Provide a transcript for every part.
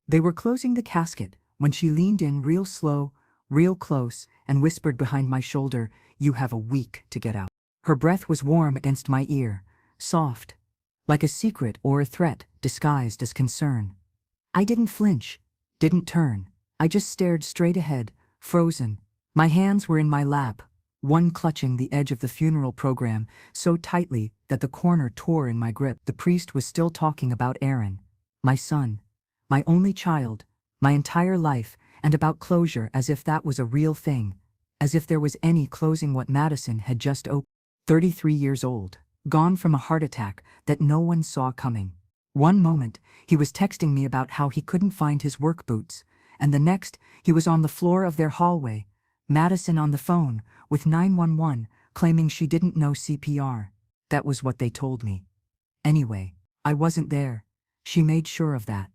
They were closing the casket when she leaned in real slow, real close, and whispered behind my shoulder, "You have a week to get out." Her breath was warm against my ear, soft, like a secret or a threat disguised as concern. I didn't flinch, didn't turn. I just stared straight ahead, frozen. My hands were in my lap, one clutching the edge of the funeral program so tightly that the corner tore in my grip. The priest was still talking about Aaron, my son, my only child, my entire life, and about closure as if that was a real thing, as if there was any closing what Madison had just opened. 33 years old, gone from a heart attack that no one saw coming. One moment, he was texting me about how he couldn't find his work boots, and the next, he was on the floor of their hallway, Madison on the phone, with 911, claiming she didn't know CPR. That was what they told me. Anyway, I wasn't there. She made sure of that.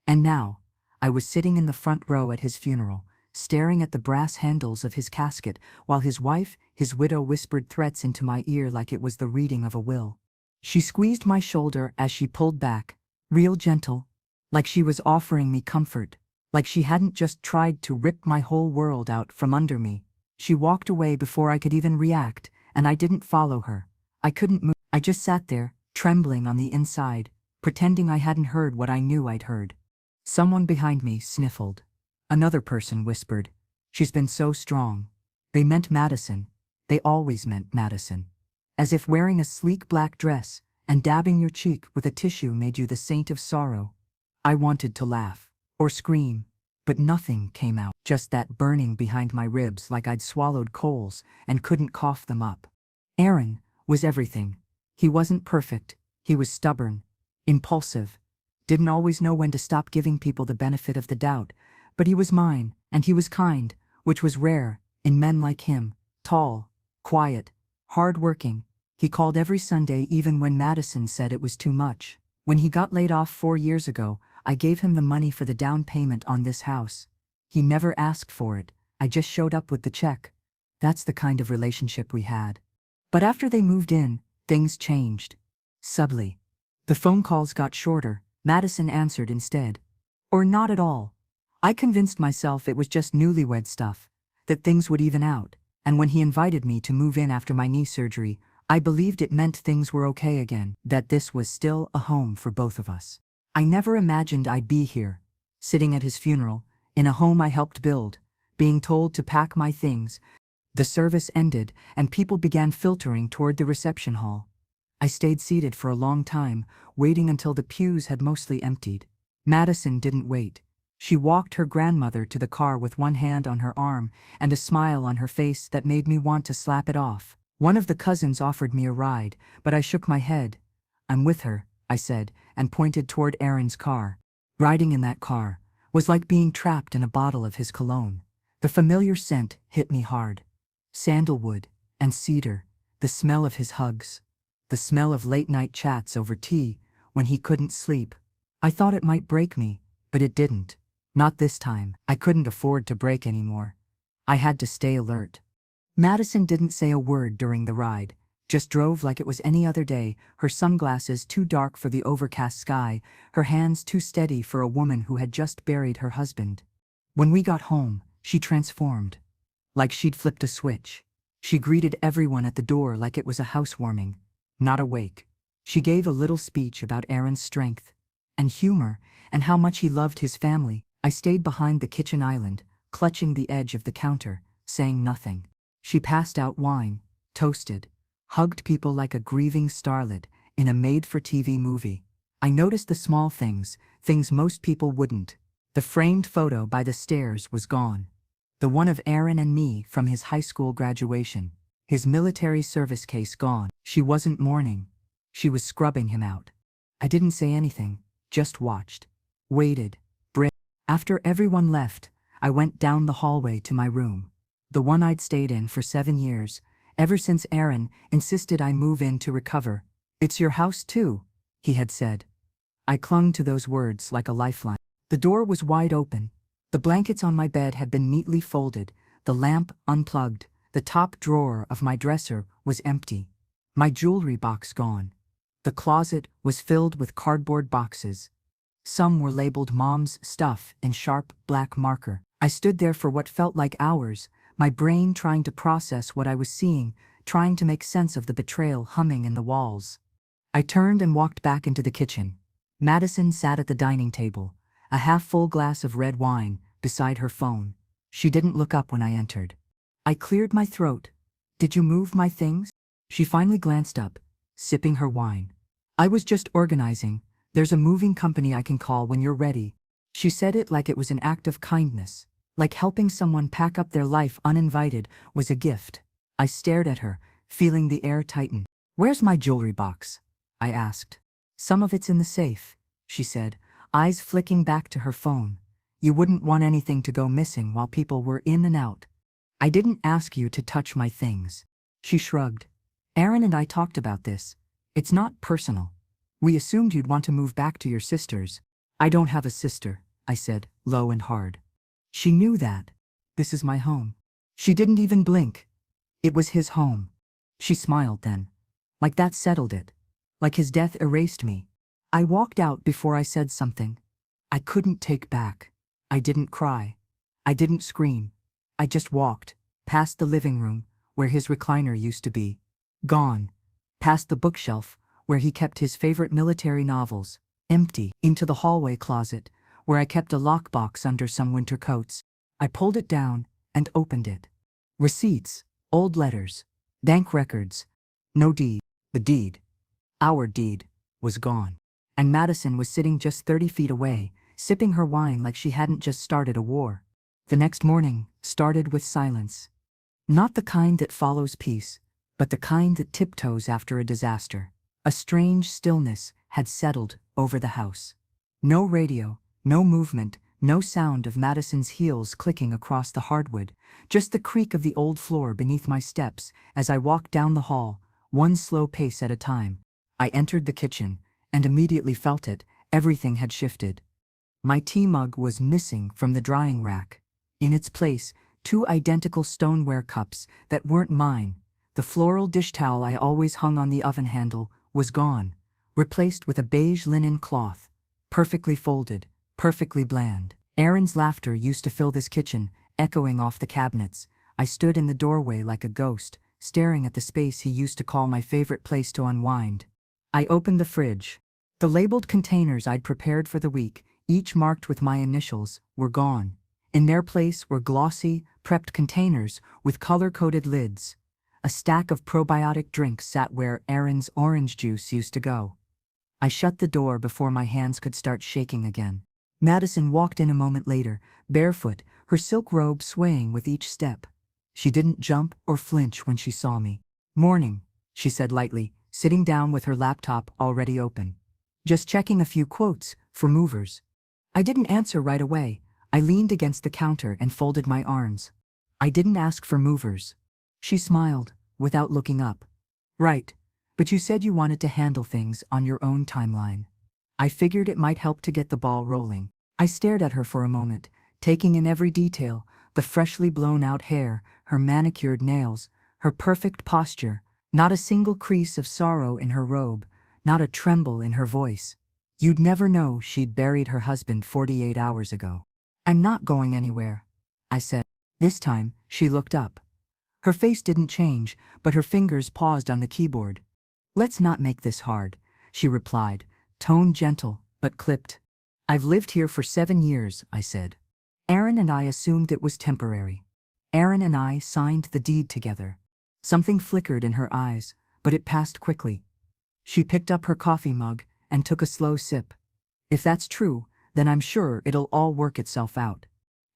And now, I was sitting in the front row at his funeral, staring at the brass handles of his casket, while his wife, his widow, whispered threats into my ear like it was the reading of a will. She squeezed my shoulder as she pulled back, real gentle, like she was offering me comfort, like she hadn't just tried to rip my whole world out from under me. She walked away before I could even react, and I didn't follow her. I couldn't move. I just sat there, trembling on the inside, pretending I hadn't heard what I knew I'd heard. Someone behind me sniffled. Another person whispered, "She's been so strong." They meant Madison. They always meant Madison. As if wearing a sleek black dress and dabbing your cheek with a tissue made you the saint of sorrow. I wanted to laugh or scream, but nothing came out. Just that burning behind my ribs like I'd swallowed coals and couldn't cough them up. Aaron was everything. He wasn't perfect. He was stubborn, impulsive, didn't always know when to stop giving people the benefit of the doubt, but he was mine, and he was kind, which was rare in men like him. Tall, quiet, hard-working. He called every Sunday even when Madison said it was too much. When he got laid off 4 years ago, I gave him the money for the down payment on this house. He never asked for it. I just showed up with the check. That's the kind of relationship we had. But after they moved in, things changed. Subtly. The phone calls got shorter. Madison answered instead. Or not at all. I convinced myself it was just newlywed stuff, that things would even out, and when he invited me to move in after my knee surgery, I believed it meant things were okay again, that this was still a home for both of us. I never imagined I'd be here, sitting at his funeral, in a home I helped build, being told to pack my things. The service ended, and people began filtering toward the reception hall. I stayed seated for a long time, waiting until the pews had mostly emptied. Madison didn't wait. She walked her grandmother to the car with one hand on her arm and a smile on her face that made me want to slap it off. One of the cousins offered me a ride, but I shook my head. "I'm with her," I said, and pointed toward Aaron's car. Riding in that car was like being trapped in a bottle of his cologne. The familiar scent hit me hard. Sandalwood and cedar, the smell of his hugs, the smell of late-night chats over tea when he couldn't sleep. I thought it might break me, but it didn't. Not this time. I couldn't afford to break anymore. I had to stay alert. Madison didn't say a word during the ride, just drove like it was any other day, her sunglasses too dark for the overcast sky, her hands too steady for a woman who had just buried her husband. When we got home, she transformed. Like she'd flipped a switch. She greeted everyone at the door like it was a housewarming, not a wake. She gave a little speech about Aaron's strength and humor and how much he loved his family. I stayed behind the kitchen island, clutching the edge of the counter, saying nothing. She passed out wine, toasted, hugged people like a grieving starlet in a made-for-TV movie. I noticed the small things, things most people wouldn't. The framed photo by the stairs was gone. The one of Aaron and me from his high school graduation. His military service case gone. She wasn't mourning. She was scrubbing him out. I didn't say anything, just watched. Waited. After everyone left, I went down the hallway to my room. The one I'd stayed in for 7 years, ever since Aaron insisted I move in to recover. "It's your house too," he had said. I clung to those words like a lifeline. The door was wide open. The blankets on my bed had been neatly folded, the lamp unplugged, the top drawer of my dresser was empty. My jewelry box gone. The closet was filled with cardboard boxes. Some were labeled Mom's stuff in sharp black marker. I stood there for what felt like hours, my brain trying to process what I was seeing, trying to make sense of the betrayal humming in the walls. I turned and walked back into the kitchen. Madison sat at the dining table, a half-full glass of red wine, beside her phone. She didn't look up when I entered. I cleared my throat. "Did you move my things?" She finally glanced up, sipping her wine. "I was just organizing. There's a moving company I can call when you're ready." She said it like it was an act of kindness, like helping someone pack up their life uninvited was a gift. I stared at her, feeling the air tighten. "Where's my jewelry box?" I asked. "Some of it's in the safe," she said, eyes flicking back to her phone. "You wouldn't want anything to go missing while people were in and out." "I didn't ask you to touch my things." She shrugged. "Aaron and I talked about this. It's not personal. We assumed you'd want to move back to your sister's." "I don't have a sister," I said, low and hard. She knew that. "This is my home." She didn't even blink. It was his home. She smiled then. Like that settled it. Like his death erased me. I walked out before I said something. I couldn't take back. I didn't cry. I didn't scream. I just walked, past the living room, where his recliner used to be. Gone. Past the bookshelf, where he kept his favorite military novels. Empty. Into the hallway closet, where I kept a lockbox under some winter coats. I pulled it down and opened it. Receipts, old letters, bank records. No deed. The deed, our deed, was gone. And Madison was sitting just 30 feet away, sipping her wine like she hadn't just started a war. The next morning started with silence. Not the kind that follows peace, but the kind that tiptoes after a disaster. A strange stillness had settled over the house. No radio, no movement, no sound of Madison's heels clicking across the hardwood, just the creak of the old floor beneath my steps as I walked down the hall, one slow pace at a time. I entered the kitchen, and immediately felt it. Everything had shifted. My tea mug was missing from the drying rack. In its place, 2 identical stoneware cups that weren't mine. The floral dish towel I always hung on the oven handle was gone, replaced with a beige linen cloth, perfectly folded, perfectly bland. Aaron's laughter used to fill this kitchen, echoing off the cabinets. I stood in the doorway like a ghost, staring at the space he used to call my favorite place to unwind. I opened the fridge. The labeled containers I'd prepared for the week, each marked with my initials, were gone. In their place were glossy, prepped containers with color-coded lids. A stack of probiotic drinks sat where Aaron's orange juice used to go. I shut the door before my hands could start shaking again. Madison walked in a moment later, barefoot, her silk robe swaying with each step. She didn't jump or flinch when she saw me. "Morning," she said lightly, sitting down with her laptop already open. "Just checking a few quotes for movers." I didn't answer right away. I leaned against the counter and folded my arms. "I didn't ask for movers." She smiled, without looking up. "Right, but you said you wanted to handle things on your own timeline." I figured it might help to get the ball rolling. I stared at her for a moment, taking in every detail, the freshly blown-out hair, her manicured nails, her perfect posture, not a single crease of sorrow in her robe, not a tremble in her voice. You'd never know she'd buried her husband 48 hours ago. "I'm not going anywhere," I said. This time, she looked up. Her face didn't change, but her fingers paused on the keyboard. "Let's not make this hard," she replied, tone gentle, but clipped. "I've lived here for 7 years," I said. "Aaron and I assumed it was temporary. Aaron and I signed the deed together." Something flickered in her eyes, but it passed quickly. She picked up her coffee mug and took a slow sip. "If that's true, then I'm sure it'll all work itself out."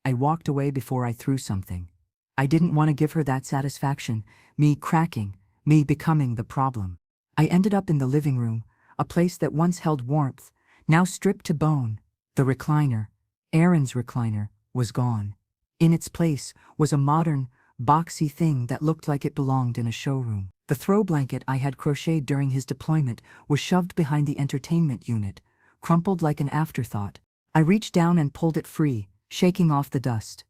I walked away before I threw something. I didn't want to give her that satisfaction, me cracking, me becoming the problem. I ended up in the living room, a place that once held warmth, now stripped to bone. The recliner, Aaron's recliner, was gone. In its place was a modern, boxy thing that looked like it belonged in a showroom. The throw blanket I had crocheted during his deployment was shoved behind the entertainment unit, crumpled like an afterthought. I reached down and pulled it free, shaking off the dust.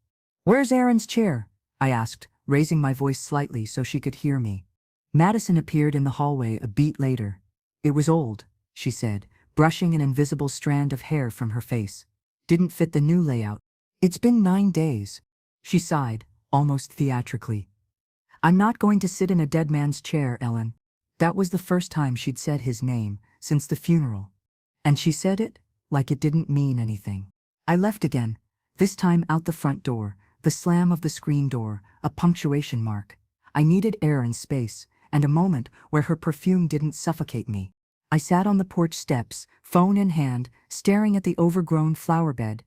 "Where's Aaron's chair?" I asked, raising my voice slightly so she could hear me. Madison appeared in the hallway a beat later. "It was old," she said, brushing an invisible strand of hair from her face. Didn't fit the new layout. It's been 9 days. She sighed, almost theatrically. I'm not going to sit in a dead man's chair, Ellen. That was the first time she'd said his name since the funeral. And she said it like it didn't mean anything. I left again, this time out the front door, the slam of the screen door, a punctuation mark. I needed air and space, and a moment where her perfume didn't suffocate me. I sat on the porch steps, phone in hand, staring at the overgrown flower bed.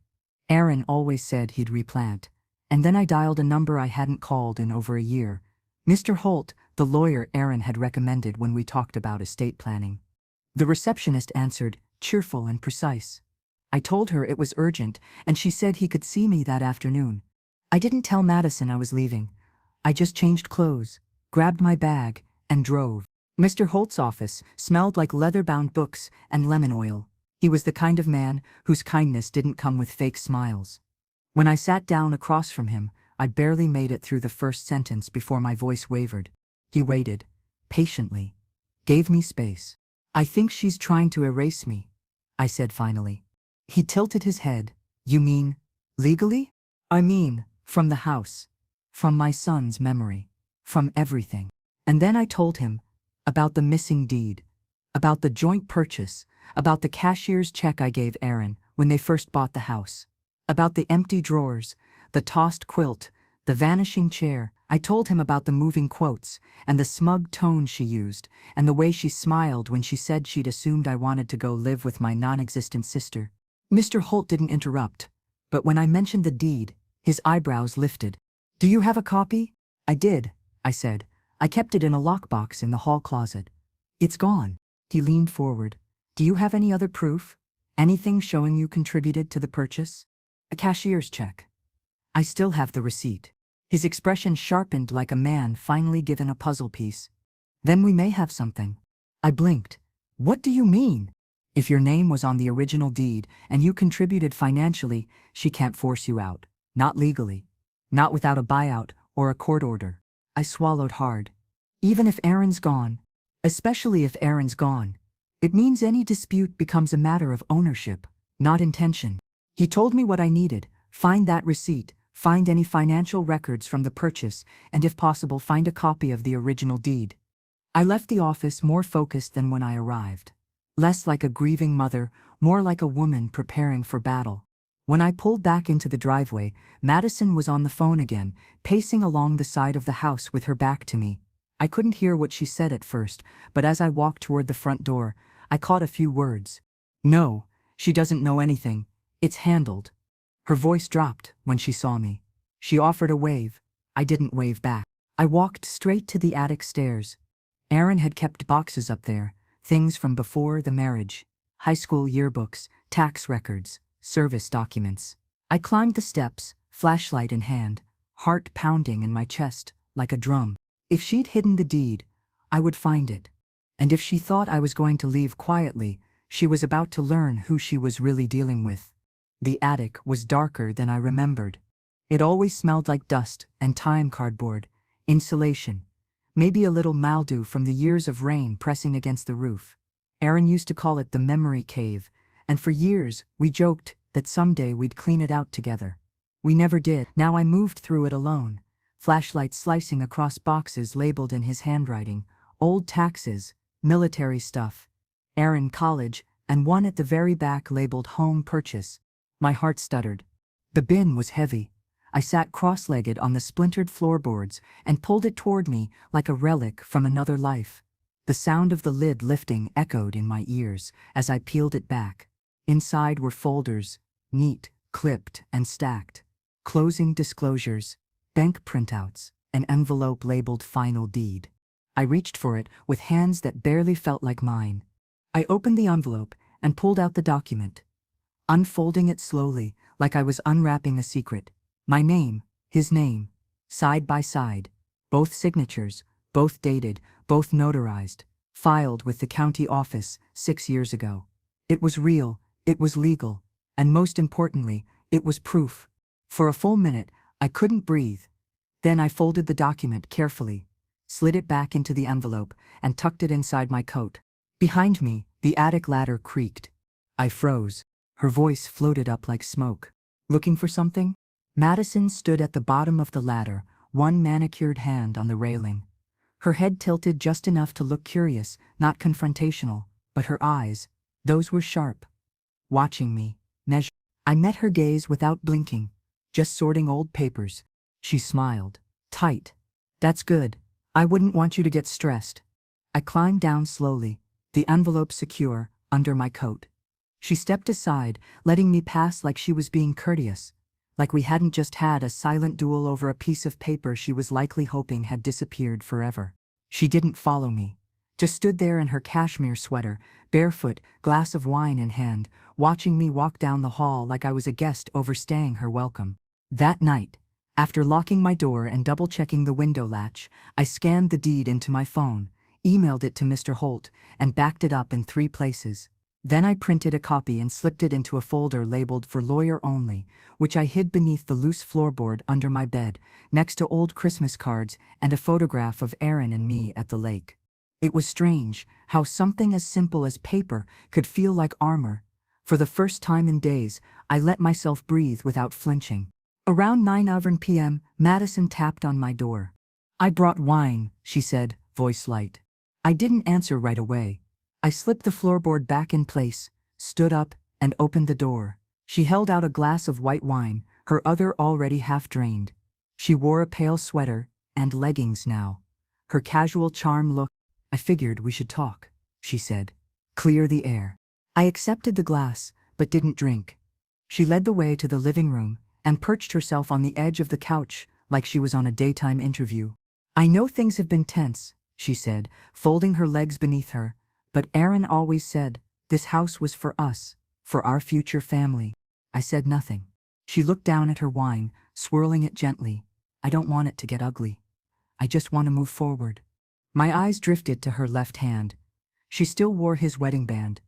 Aaron always said he'd replant. And then I dialed a number I hadn't called in over a year. Mr. Holt, the lawyer Aaron had recommended when we talked about estate planning. The receptionist answered, cheerful and precise. I told her it was urgent, and she said he could see me that afternoon. I didn't tell Madison I was leaving. I just changed clothes, grabbed my bag, and drove. Mr. Holt's office smelled like leather-bound books and lemon oil. He was the kind of man whose kindness didn't come with fake smiles. When I sat down across from him, I barely made it through the first sentence before my voice wavered. He waited, patiently, gave me space. I think she's trying to erase me, I said finally. He tilted his head. You mean, legally? I mean, from the house, from my son's memory, from everything. And then I told him about the missing deed, about the joint purchase, about the cashier's check I gave Aaron when they first bought the house, about the empty drawers, the tossed quilt, the vanishing chair. I told him about the moving quotes and the smug tone she used and the way she smiled when she said she'd assumed I wanted to go live with my non-existent sister. Mr. Holt didn't interrupt, but when I mentioned the deed, his eyebrows lifted. Do you have a copy? I did, I said. I kept it in a lockbox in the hall closet. It's gone. He leaned forward. Do you have any other proof? Anything showing you contributed to the purchase? A cashier's check. I still have the receipt. His expression sharpened like a man finally given a puzzle piece. Then we may have something. I blinked. What do you mean? If your name was on the original deed and you contributed financially, she can't force you out. Not legally. Not without a buyout or a court order. I swallowed hard. Even if Aaron's gone, especially if Aaron's gone, it means any dispute becomes a matter of ownership, not intention. He told me what I needed. Find that receipt, find any financial records from the purchase, and if possible find a copy of the original deed. I left the office more focused than when I arrived. Less like a grieving mother, more like a woman preparing for battle. When I pulled back into the driveway, Madison was on the phone again, pacing along the side of the house with her back to me. I couldn't hear what she said at first, but as I walked toward the front door, I caught a few words. No, she doesn't know anything. It's handled. Her voice dropped when she saw me. She offered a wave. I didn't wave back. I walked straight to the attic stairs. Aaron had kept boxes up there, things from before the marriage, high school yearbooks, tax records, service documents. I climbed the steps, flashlight in hand, heart pounding in my chest like a drum. If she'd hidden the deed, I would find it. And if she thought I was going to leave quietly, she was about to learn who she was really dealing with. The attic was darker than I remembered. It always smelled like dust and time cardboard, insulation, maybe a little mildew from the years of rain pressing against the roof. Aaron used to call it the memory cave, and for years we joked that someday we'd clean it out together. We never did. Now I moved through it alone, flashlight slicing across boxes labeled in his handwriting, old taxes, military stuff, Aaron college, and one at the very back labeled home purchase. My heart stuttered. The bin was heavy. I sat cross-legged on the splintered floorboards and pulled it toward me like a relic from another life. The sound of the lid lifting echoed in my ears as I peeled it back. Inside were folders, neat, clipped, and stacked. Closing disclosures, bank printouts, an envelope labeled Final Deed. I reached for it with hands that barely felt like mine. I opened the envelope and pulled out the document, unfolding it slowly like I was unwrapping a secret. My name, his name, side by side, both signatures, both dated, both notarized, filed with the county office 6 years ago. It was real, it was legal, and most importantly, it was proof. For a full minute, I couldn't breathe. Then I folded the document carefully, slid it back into the envelope, and tucked it inside my coat. Behind me, the attic ladder creaked. I froze. Her voice floated up like smoke. Looking for something? Madison stood at the bottom of the ladder, one manicured hand on the railing. Her head tilted just enough to look curious, not confrontational, but her eyes, those were sharp. Watching me, measure. I met her gaze without blinking, just sorting old papers. She smiled. Tight. That's good. I wouldn't want you to get stressed. I climbed down slowly, the envelope secure, under my coat. She stepped aside, letting me pass like she was being courteous, like we hadn't just had a silent duel over a piece of paper she was likely hoping had disappeared forever. She didn't follow me, just stood there in her cashmere sweater, barefoot, glass of wine in hand, watching me walk down the hall like I was a guest overstaying her welcome. That night, after locking my door and double-checking the window latch, I scanned the deed into my phone, emailed it to Mr. Holt, and backed it up in 3 places. Then I printed a copy and slipped it into a folder labeled for lawyer only, which I hid beneath the loose floorboard under my bed, next to old Christmas cards and a photograph of Aaron and me at the lake. It was strange how something as simple as paper could feel like armor. For the first time in days, I let myself breathe without flinching. Around 9 p.m., Madison tapped on my door. I brought wine, she said, voice light. I didn't answer right away. I slipped the floorboard back in place, stood up, and opened the door. She held out a glass of white wine, her other already half drained. She wore a pale sweater and leggings now. Her casual charm looked. I figured we should talk, she said. Clear the air. I accepted the glass, but didn't drink. She led the way to the living room and perched herself on the edge of the couch like she was on a daytime interview. I know things have been tense, she said, folding her legs beneath her, but Aaron always said, this house was for us, for our future family. I said nothing. She looked down at her wine, swirling it gently. I don't want it to get ugly. I just want to move forward. My eyes drifted to her left hand. She still wore his wedding band,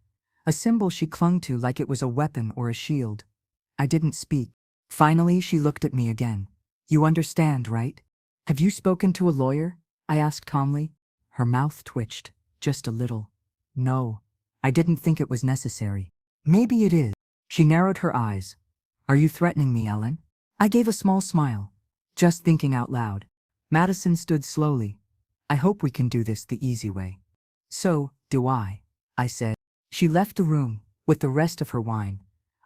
a symbol she clung to like it was a weapon or a shield. I didn't speak. Finally, she looked at me again. You understand, right? Have you spoken to a lawyer? I asked calmly. Her mouth twitched, just a little. No, I didn't think it was necessary. Maybe it is. She narrowed her eyes. Are you threatening me, Ellen? I gave a small smile, just thinking out loud. Madison stood slowly. I hope we can do this the easy way. So, do I said. She left the room, with the rest of her wine.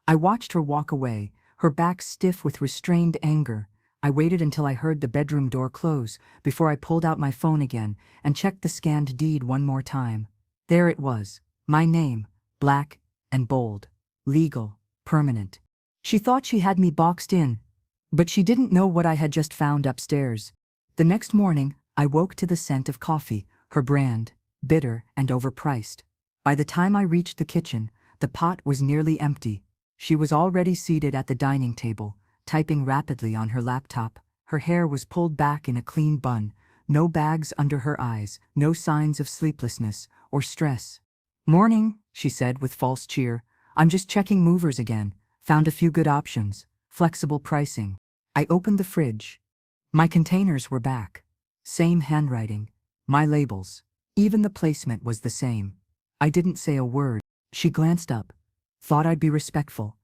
I watched her walk away, her back stiff with restrained anger. I waited until I heard the bedroom door close before I pulled out my phone again and checked the scanned deed one more time. There it was, my name, black and bold, legal, permanent. She thought she had me boxed in, but she didn't know what I had just found upstairs. The next morning, I woke to the scent of coffee, her brand, bitter and overpriced. By the time I reached the kitchen, the pot was nearly empty. She was already seated at the dining table, typing rapidly on her laptop. Her hair was pulled back in a clean bun, no bags under her eyes, no signs of sleeplessness or stress. Morning, she said with false cheer. I'm just checking movers again. Found a few good options. Flexible pricing. I opened the fridge. My containers were back. Same handwriting. My labels. Even the placement was the same. I didn't say a word. She glanced up. Thought I'd be respectful.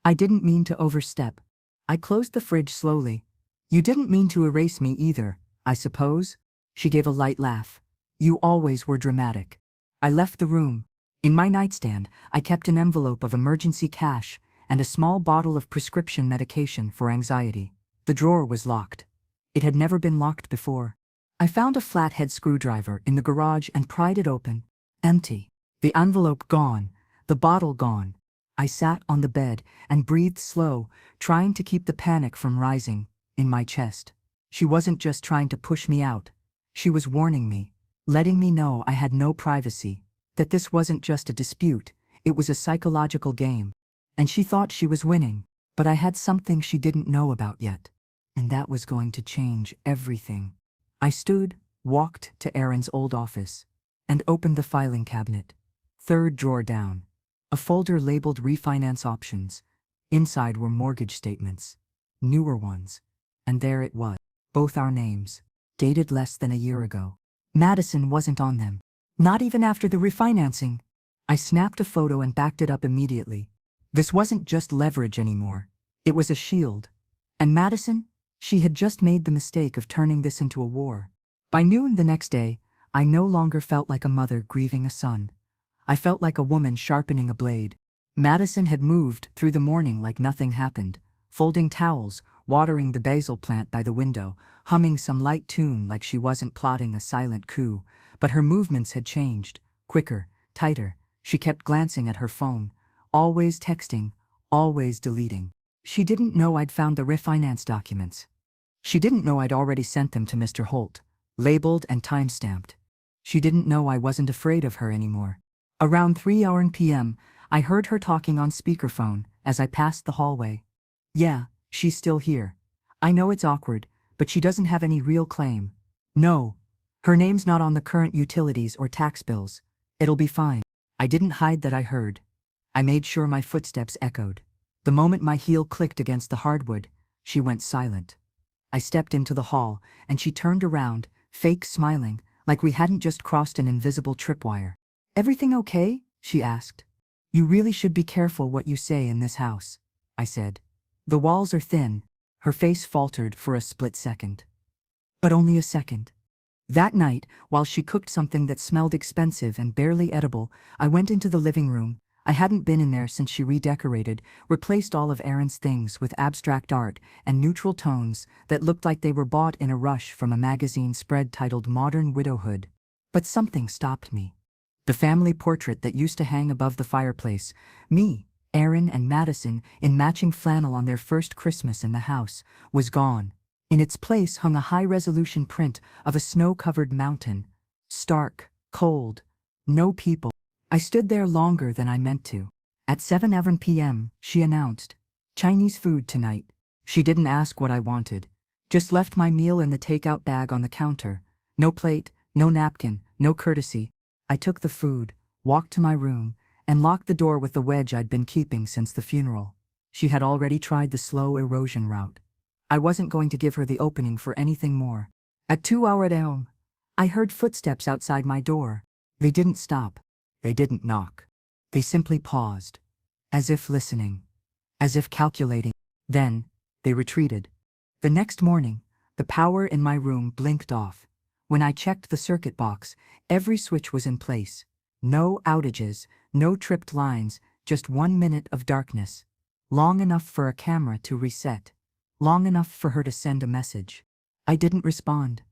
I didn't mean to overstep. I closed the fridge slowly. You didn't mean to erase me either, I suppose? She gave a light laugh. You always were dramatic. I left the room. In my nightstand, I kept an envelope of emergency cash and a small bottle of prescription medication for anxiety. The drawer was locked. It had never been locked before. I found a flathead screwdriver in the garage and pried it open. Empty. The envelope gone. The bottle gone. I sat on the bed and breathed slow, trying to keep the panic from rising in my chest. She wasn't just trying to push me out. She was warning me, letting me know I had no privacy, that this wasn't just a dispute, it was a psychological game. And she thought she was winning, but I had something she didn't know about yet. And that was going to change everything. I stood, walked to Aaron's old office, and opened the filing cabinet. Third drawer down. A folder labeled refinance options. Inside were mortgage statements. Newer ones. And there it was. Both our names. Dated less than a year ago. Madison wasn't on them. Not even after the refinancing. I snapped a photo and backed it up immediately. This wasn't just leverage anymore. It was a shield. And Madison? She had just made the mistake of turning this into a war. By noon the next day, I no longer felt like a mother grieving a son. I felt like a woman sharpening a blade. Madison had moved through the morning like nothing happened, folding towels, watering the basil plant by the window, humming some light tune like she wasn't plotting a silent coup. But her movements had changed, quicker, tighter. She kept glancing at her phone, always texting, always deleting. She didn't know I'd found the refinance documents. She didn't know I'd already sent them to Mr. Holt, labeled and time-stamped. She didn't know I wasn't afraid of her anymore. Around 3 p.m., I heard her talking on speakerphone as I passed the hallway. Yeah, she's still here. I know it's awkward, but she doesn't have any real claim. No, her name's not on the current utilities or tax bills. It'll be fine. I didn't hide that I heard. I made sure my footsteps echoed. The moment my heel clicked against the hardwood, she went silent. I stepped into the hall, and she turned around, fake smiling, like we hadn't just crossed an invisible tripwire. "Everything okay?" she asked. "You really should be careful what you say in this house," I said. "The walls are thin." Her face faltered for a split second. But only a second. That night, while she cooked something that smelled expensive and barely edible, I went into the living room. I hadn't been in there since she redecorated, replaced all of Aaron's things with abstract art and neutral tones that looked like they were bought in a rush from a magazine spread titled Modern Widowhood. But something stopped me. The family portrait that used to hang above the fireplace, me, Aaron and Madison in matching flannel on their first Christmas in the house, was gone. In its place hung a high-resolution print of a snow-covered mountain. Stark, cold, no people. I stood there longer than I meant to. At 7 p.m., she announced, "Chinese food tonight." She didn't ask what I wanted, just left my meal in the takeout bag on the counter. No plate, no napkin, no courtesy. I took the food, walked to my room, and locked the door with the wedge I'd been keeping since the funeral. She had already tried the slow erosion route. I wasn't going to give her the opening for anything more. At 2 a.m., I heard footsteps outside my door. They didn't stop. They didn't knock. They simply paused, as if listening, as if calculating. Then, they retreated. The next morning, the power in my room blinked off. When I checked the circuit box, every switch was in place. No outages, no tripped lines, just 1 minute of darkness. Long enough for a camera to reset. Long enough for her to send a message. I didn't respond.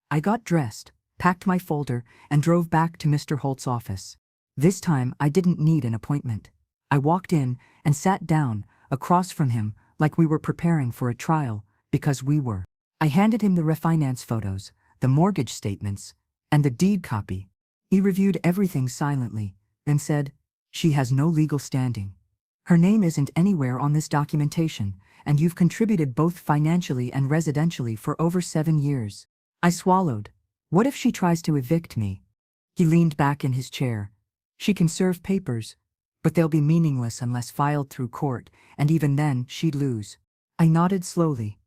I got dressed, packed my folder, and drove back to Mr. Holt's office. This time, I didn't need an appointment. I walked in and sat down across from him like we were preparing for a trial, because we were. I handed him the refinance photos, the mortgage statements, and the deed copy. He reviewed everything silently, then said, "She has no legal standing. Her name isn't anywhere on this documentation, and you've contributed both financially and residentially for over 7 years." I swallowed. What if she tries to evict me? He leaned back in his chair. "She can serve papers, but they'll be meaningless unless filed through court, and even then she'd lose." I nodded slowly.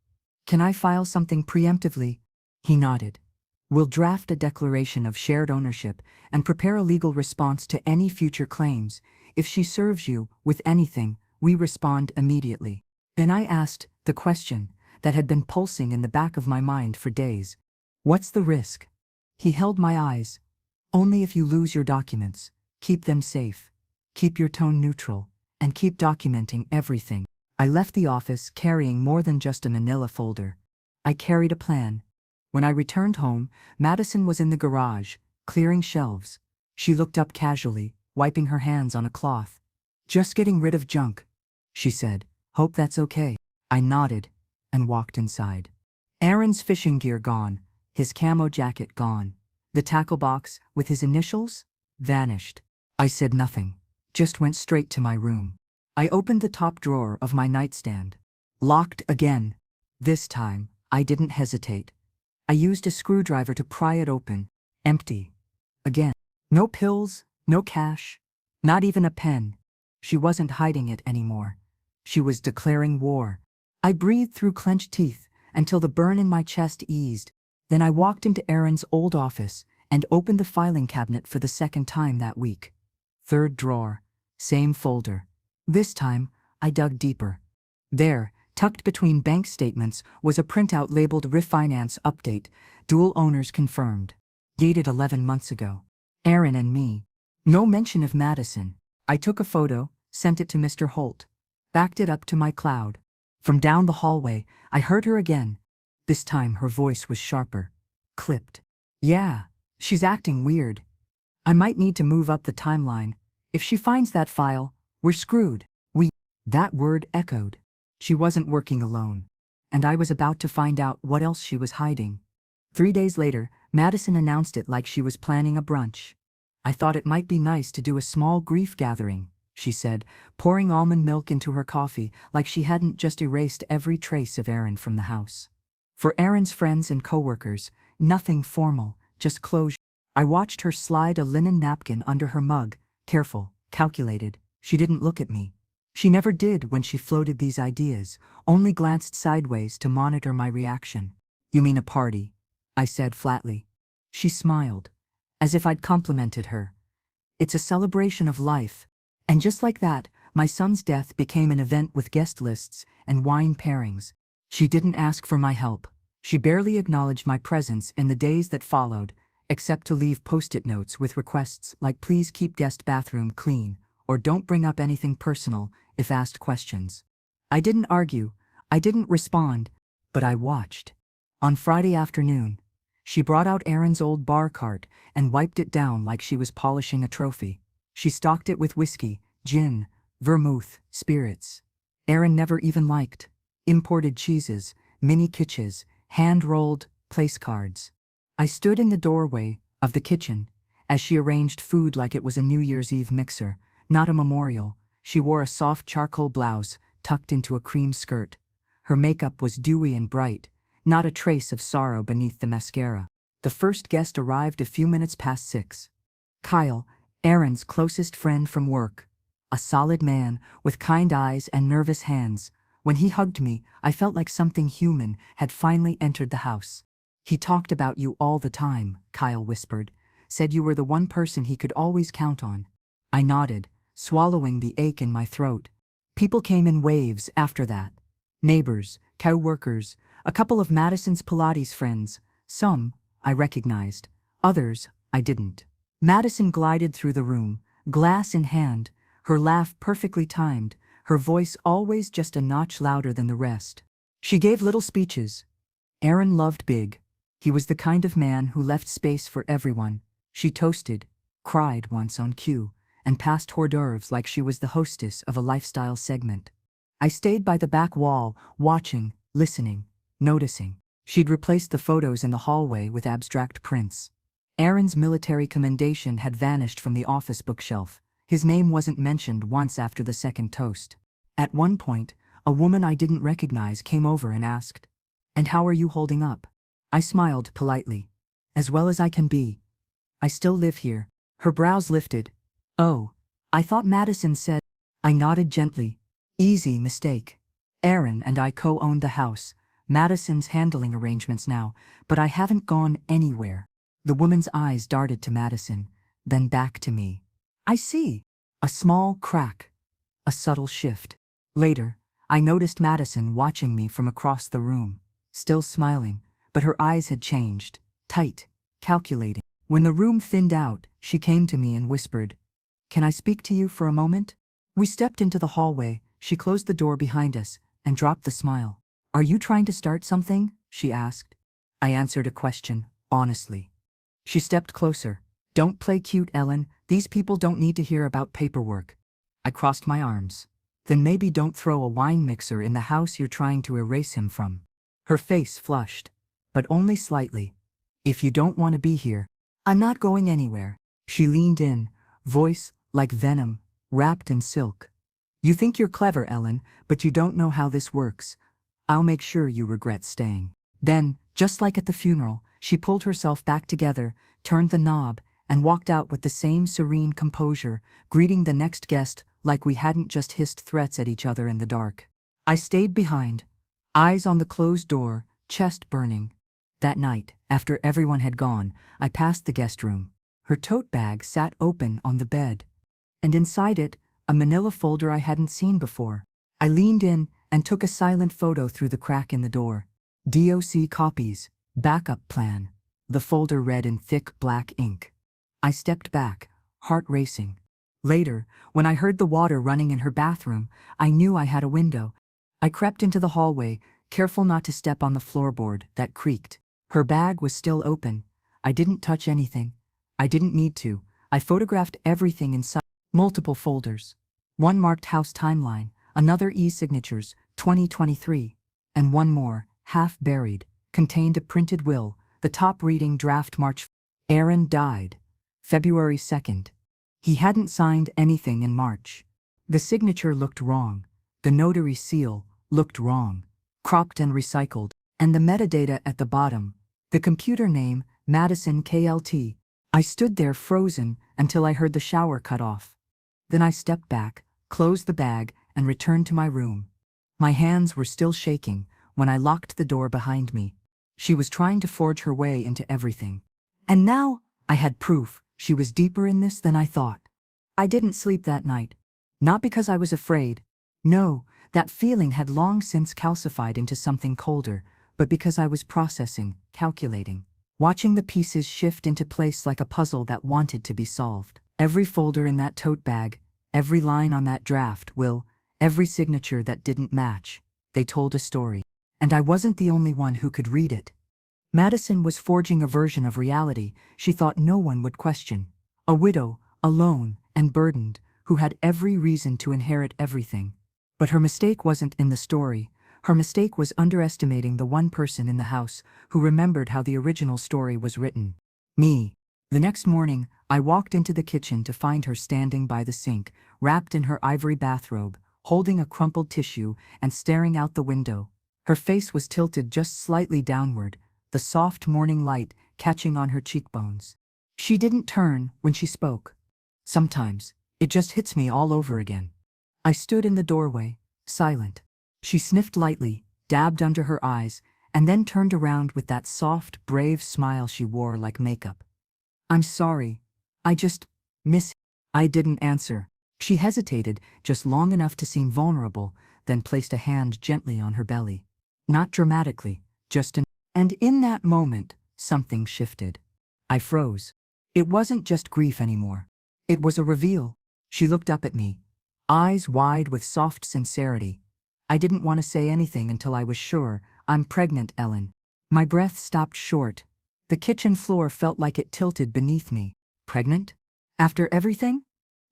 "Can I file something preemptively?" He nodded. "We'll draft a declaration of shared ownership and prepare a legal response to any future claims. If she serves you with anything, we respond immediately." Then I asked the question that had been pulsing in the back of my mind for days. "What's the risk?" He held my eyes. "Only if you lose your documents. Keep them safe. Keep your tone neutral, and keep documenting everything." I left the office carrying more than just a manila folder. I carried a plan. When I returned home, Madison was in the garage, clearing shelves. She looked up casually, wiping her hands on a cloth. "Just getting rid of junk," she said. "Hope that's okay." I nodded and walked inside. Aaron's fishing gear gone, his camo jacket gone. The tackle box with his initials vanished. I said nothing, just went straight to my room. I opened the top drawer of my nightstand. Locked again. This time, I didn't hesitate. I used a screwdriver to pry it open. Empty. Again. No pills, no cash, not even a pen. She wasn't hiding it anymore. She was declaring war. I breathed through clenched teeth until the burn in my chest eased. Then I walked into Aaron's old office and opened the filing cabinet for the second time that week. Third drawer. Same folder. This time, I dug deeper. There, tucked between bank statements, was a printout labeled Refinance Update, dual owners confirmed. Dated 11 months ago. Aaron and me. No mention of Madison. I took a photo, sent it to Mr. Holt. Backed it up to my cloud. From down the hallway, I heard her again. This time her voice was sharper. Clipped. Yeah, she's acting weird. I might need to move up the timeline. If she finds that file, we're screwed. That word echoed. She wasn't working alone. And I was about to find out what else she was hiding. 3 days later, Madison announced it like she was planning a brunch. I thought it might be nice to do a small grief gathering, she said, pouring almond milk into her coffee like she hadn't just erased every trace of Aaron from the house. For Aaron's friends and coworkers, nothing formal, just closure. I watched her slide a linen napkin under her mug, careful, calculated. She didn't look at me. She never did when she floated these ideas, only glanced sideways to monitor my reaction. You mean a party? I said flatly. She smiled, as if I'd complimented her. It's a celebration of life. And just like that, my son's death became an event with guest lists and wine pairings. She didn't ask for my help. She barely acknowledged my presence in the days that followed, except to leave post-it notes with requests like please keep guest bathroom clean, or don't bring up anything personal if asked questions. I didn't argue, I didn't respond, but I watched. On Friday afternoon, she brought out Aaron's old bar cart and wiped it down like she was polishing a trophy. She stocked it with whiskey, gin, vermouth, spirits. Aaron never even liked. Imported cheeses, mini kitchens, hand-rolled place cards. I stood in the doorway of the kitchen as she arranged food like it was a New Year's Eve mixer, not a memorial. She wore a soft charcoal blouse tucked into a cream skirt. Her makeup was dewy and bright, not a trace of sorrow beneath the mascara. The first guest arrived a few minutes past 6. Kyle, Aaron's closest friend from work. A solid man with kind eyes and nervous hands. When he hugged me, I felt like something human had finally entered the house. He talked about you all the time, Kyle whispered. Said you were the one person he could always count on. I nodded, swallowing the ache in my throat. People came in waves after that. Neighbors, co-workers, a couple of Madison's Pilates friends. Some I recognized, others I didn't. Madison glided through the room, glass in hand, her laugh perfectly timed, her voice always just a notch louder than the rest. She gave little speeches. Aaron loved big. He was the kind of man who left space for everyone. She toasted, cried once on cue, and passed hors d'oeuvres like she was the hostess of a lifestyle segment. I stayed by the back wall, watching, listening, noticing. She'd replaced the photos in the hallway with abstract prints. Aaron's military commendation had vanished from the office bookshelf. His name wasn't mentioned once after the second toast. At one point, a woman I didn't recognize came over and asked, "And how are you holding up?" I smiled politely. "As well as I can be. I still live here." Her brows lifted. "Oh, I thought Madison said." I nodded gently. "Easy mistake. Aaron and I co-owned the house. Madison's handling arrangements now, but I haven't gone anywhere." The woman's eyes darted to Madison, then back to me. "I see." A small crack. A subtle shift. Later, I noticed Madison watching me from across the room, still smiling, but her eyes had changed, tight, calculating. When the room thinned out, she came to me and whispered, "Can I speak to you for a moment?" We stepped into the hallway. She closed the door behind us and dropped the smile. "Are you trying to start something?" she asked. I answered a question, honestly. She stepped closer. "Don't play cute, Ellen. These people don't need to hear about paperwork." I crossed my arms. "Then maybe don't throw a wine mixer in the house you're trying to erase him from." Her face flushed, but only slightly. "If you don't want to be here, I'm not going anywhere." She leaned in, voice like venom, wrapped in silk. "You think you're clever, Ellen, but you don't know how this works. I'll make sure you regret staying." Then, just like at the funeral, she pulled herself back together, turned the knob, and walked out with the same serene composure, greeting the next guest like we hadn't just hissed threats at each other in the dark. I stayed behind, eyes on the closed door, chest burning. That night, after everyone had gone, I passed the guest room. Her tote bag sat open on the bed. and inside it, a manila folder I hadn't seen before. I leaned in and took a silent photo through the crack in the door. DOC copies, backup plan. The folder read in thick black ink. I stepped back, heart racing. Later, when I heard the water running in her bathroom, I knew I had a window. I crept into the hallway, careful not to step on the floorboard that creaked. Her bag was still open. I didn't touch anything. I didn't need to. I photographed everything inside. Multiple folders. One marked house timeline, another e-signatures, 2023, and one more, half buried, contained a printed will, the top reading draft March. Aaron died. February 2nd. He hadn't signed anything in March. The signature looked wrong. The notary seal looked wrong. Cropped and recycled. And the metadata at the bottom. The computer name, Madison KLT. I stood there frozen until I heard the shower cut off. Then I stepped back, closed the bag, and returned to my room. My hands were still shaking when I locked the door behind me. She was trying to forge her way into everything. And now, I had proof she was deeper in this than I thought. I didn't sleep that night. Not because I was afraid. No, that feeling had long since calcified into something colder, but because I was processing, calculating, watching the pieces shift into place like a puzzle that wanted to be solved. Every folder in that tote bag, every line on that draft will, every signature that didn't match, they told a story. And I wasn't the only one who could read it. Madison was forging a version of reality she thought no one would question. A widow, alone and burdened, who had every reason to inherit everything. But her mistake wasn't in the story. Her mistake was underestimating the one person in the house who remembered how the original story was written. Me. The next morning, I walked into the kitchen to find her standing by the sink, wrapped in her ivory bathrobe, holding a crumpled tissue and staring out the window. Her face was tilted just slightly downward, the soft morning light catching on her cheekbones. She didn't turn when she spoke. Sometimes, it just hits me all over again. I stood in the doorway, silent. She sniffed lightly, dabbed under her eyes, and then turned around with that soft, brave smile she wore like makeup. I'm sorry. I just miss. I didn't answer. She hesitated just long enough to seem vulnerable, then placed a hand gently on her belly. Not dramatically, just an. And in that moment, something shifted. I froze. It wasn't just grief anymore. It was a reveal. She looked up at me, eyes wide with soft sincerity. I didn't want to say anything until I was sure. I'm pregnant, Ellen. My breath stopped short. The kitchen floor felt like it tilted beneath me. Pregnant? After everything?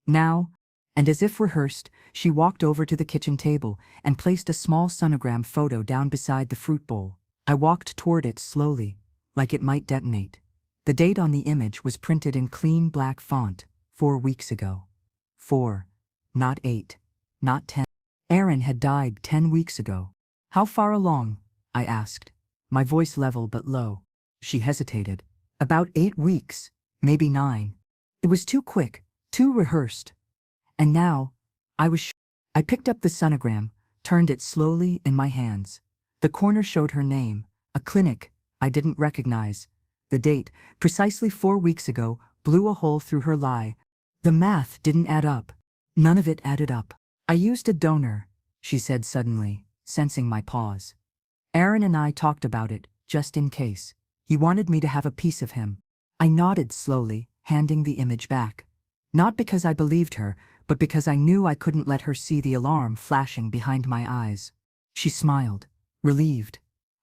Now? And as if rehearsed, she walked over to the kitchen table and placed a small sonogram photo down beside the fruit bowl. I walked toward it slowly, like it might detonate. The date on the image was printed in clean black font, 4 weeks ago. 4. Not 8. Not 10. Aaron had died 10 weeks ago. How far along? I asked, my voice level but low. She hesitated. About 8 weeks, maybe 9. It was too quick, too rehearsed. And now, I picked up the sonogram, turned it slowly in my hands. The corner showed her name, a clinic I didn't recognize. The date, precisely 4 weeks ago, blew a hole through her lie. The math didn't add up. None of it added up. I used a donor, she said suddenly, sensing my pause. Aaron and I talked about it, just in case. He wanted me to have a piece of him. I nodded slowly, handing the image back. Not because I believed her, but because I knew I couldn't let her see the alarm flashing behind my eyes. She smiled, relieved.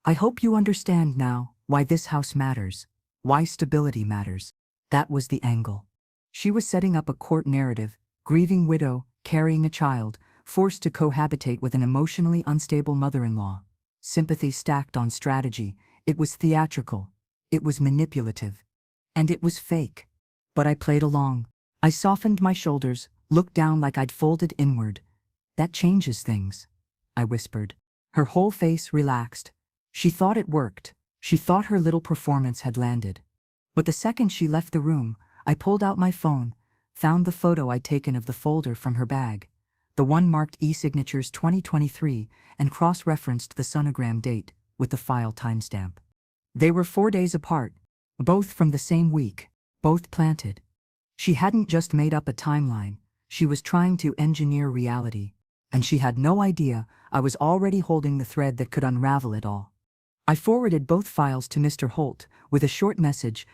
I hope you understand now why this house matters, why stability matters. That was the angle. She was setting up a court narrative, grieving widow, carrying a child, forced to cohabitate with an emotionally unstable mother-in-law. Sympathy stacked on strategy. It was theatrical. It was manipulative. And it was fake. But I played along. I softened my shoulders, looked down like I'd folded inward. That changes things, I whispered. Her whole face relaxed. She thought it worked. She thought her little performance had landed. But the second she left the room, I pulled out my phone, found the photo I'd taken of the folder from her bag, the one marked e-signatures 2023, and cross-referenced the sonogram date with the file timestamp. They were 4 days apart, both from the same week, both planted. She hadn't just made up a timeline, She was trying to engineer reality. And she had no idea I was already holding the thread that could unravel it all. I forwarded both files to Mr. Holt with a short message,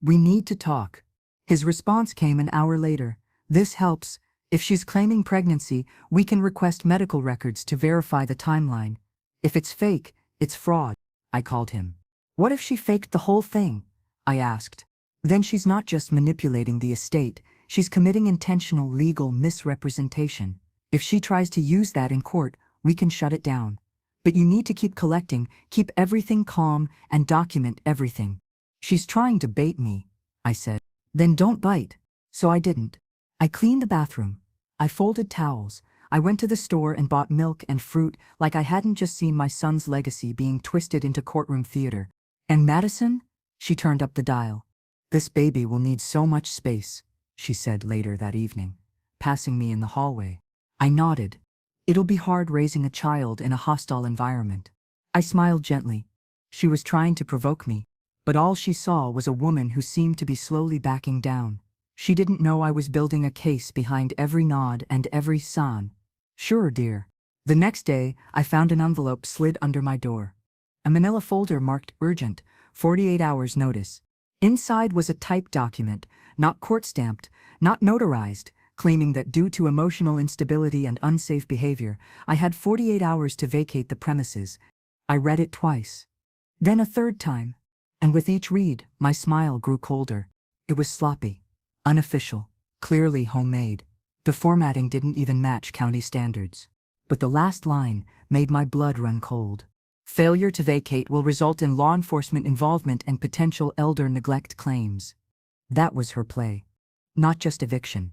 "We need to talk." His response came an hour later. "This helps. If she's claiming pregnancy, we can request medical records to verify the timeline. If it's fake, it's fraud." I called him. "What if she faked the whole thing?" I asked. "Then she's not just manipulating the estate, she's committing intentional legal misrepresentation. If she tries to use that in court, we can shut it down. But you need to keep collecting, keep everything calm, and document everything." "She's trying to bait me," I said. "Then don't bite." So I didn't. I cleaned the bathroom. I folded towels. I went to the store and bought milk and fruit like I hadn't just seen my son's legacy being twisted into courtroom theater. "And Madison?" She turned up the dial. "This baby will need so much space," she said later that evening, passing me in the hallway. I nodded. "It'll be hard raising a child in a hostile environment." I smiled gently. She was trying to provoke me, but all she saw was a woman who seemed to be slowly backing down. She didn't know I was building a case behind every nod and every sign. "Sure, dear." The next day, I found an envelope slid under my door. A manila folder marked urgent, 48 hours notice. Inside was a typed document, not court-stamped, not notarized, claiming that due to emotional instability and unsafe behavior, I had 48 hours to vacate the premises. I read it twice. Then a third time. And with each read, my smile grew colder. It was sloppy, unofficial, clearly homemade. The formatting didn't even match county standards. But the last line made my blood run cold. "Failure to vacate will result in law enforcement involvement and potential elder neglect claims." That was her play. Not just eviction.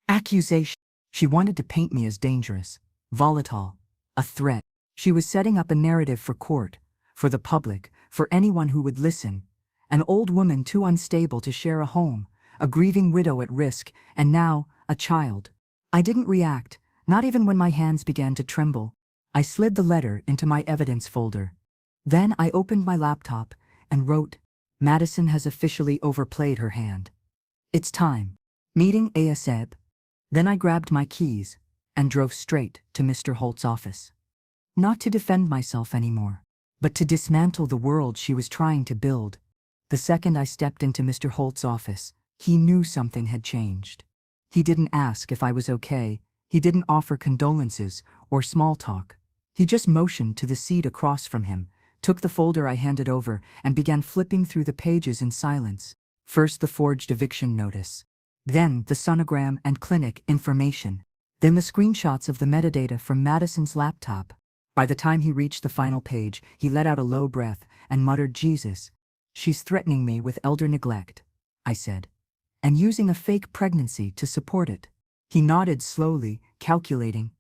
Accusation. She wanted to paint me as dangerous, volatile, a threat. She was setting up a narrative for court, for the public, for anyone who would listen. An old woman too unstable to share a home, a grieving widow at risk, and now, a child. I didn't react, not even when my hands began to tremble. I slid the letter into my evidence folder. Then I opened my laptop and wrote, "Madison has officially overplayed her hand. It's time. Meeting ASAP." Then I grabbed my keys and drove straight to Mr. Holt's office. Not to defend myself anymore, but to dismantle the world she was trying to build. The second I stepped into Mr. Holt's office, he knew something had changed. He didn't ask if I was okay. He didn't offer condolences or small talk. He just motioned to the seat across from him, took the folder I handed over, and began flipping through the pages in silence. First the forged eviction notice. Then the sonogram and clinic information. Then the screenshots of the metadata from Madison's laptop. By the time he reached the final page, he let out a low breath and muttered, "Jesus. She's threatening me with elder neglect," I said, "and using a fake pregnancy to support it." He nodded slowly, calculating.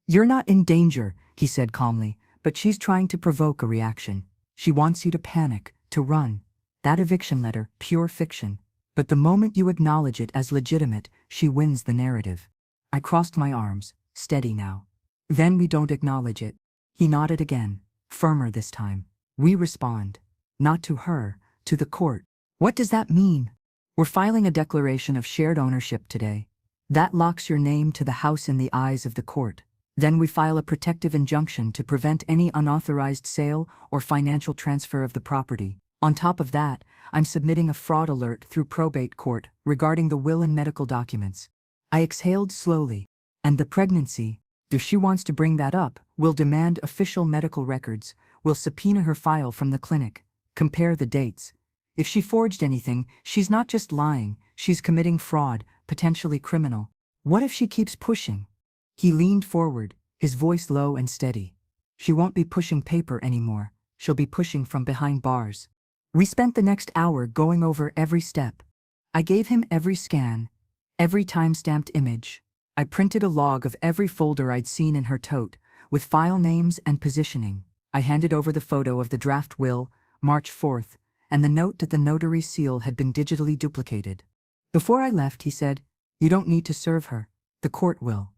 "You're not in danger," he said calmly, "but she's trying to provoke a reaction. She wants you to panic, to run. That eviction letter, pure fiction. But the moment you acknowledge it as legitimate, she wins the narrative." I crossed my arms, steady now. "Then we don't acknowledge it." He nodded again, firmer this time. "We respond. Not to her, to the court." "What does that mean?" "We're filing a declaration of shared ownership today. That locks your name to the house in the eyes of the court. Then we file a protective injunction to prevent any unauthorized sale or financial transfer of the property. On top of that, I'm submitting a fraud alert through probate court regarding the will and medical documents." I exhaled slowly. "And the pregnancy? If she wants to bring that up, we'll demand official medical records. We'll subpoena her file from the clinic. Compare the dates. If she forged anything, she's not just lying, she's committing fraud, potentially criminal. What if she keeps pushing?" He leaned forward, his voice low and steady. "She won't be pushing paper anymore. She'll be pushing from behind bars." We spent the next hour going over every step. I gave him every scan, every time-stamped image. I printed a log of every folder I'd seen in her tote, with file names and positioning. I handed over the photo of the draft will, March 4th, and the note that the notary seal had been digitally duplicated. Before I left, he said, "You don't need to serve her. The court will."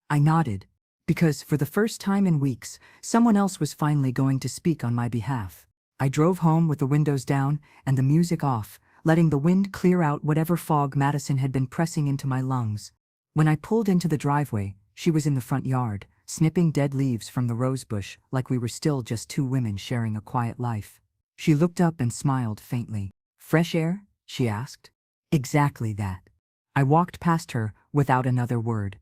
I nodded, because for the first time in weeks, someone else was finally going to speak on my behalf. I drove home with the windows down and the music off, letting the wind clear out whatever fog Madison had been pressing into my lungs. When I pulled into the driveway, she was in the front yard, snipping dead leaves from the rosebush like we were still just two women sharing a quiet life. She looked up and smiled faintly. "Fresh air?" she asked. "Exactly that." I walked past her without another word.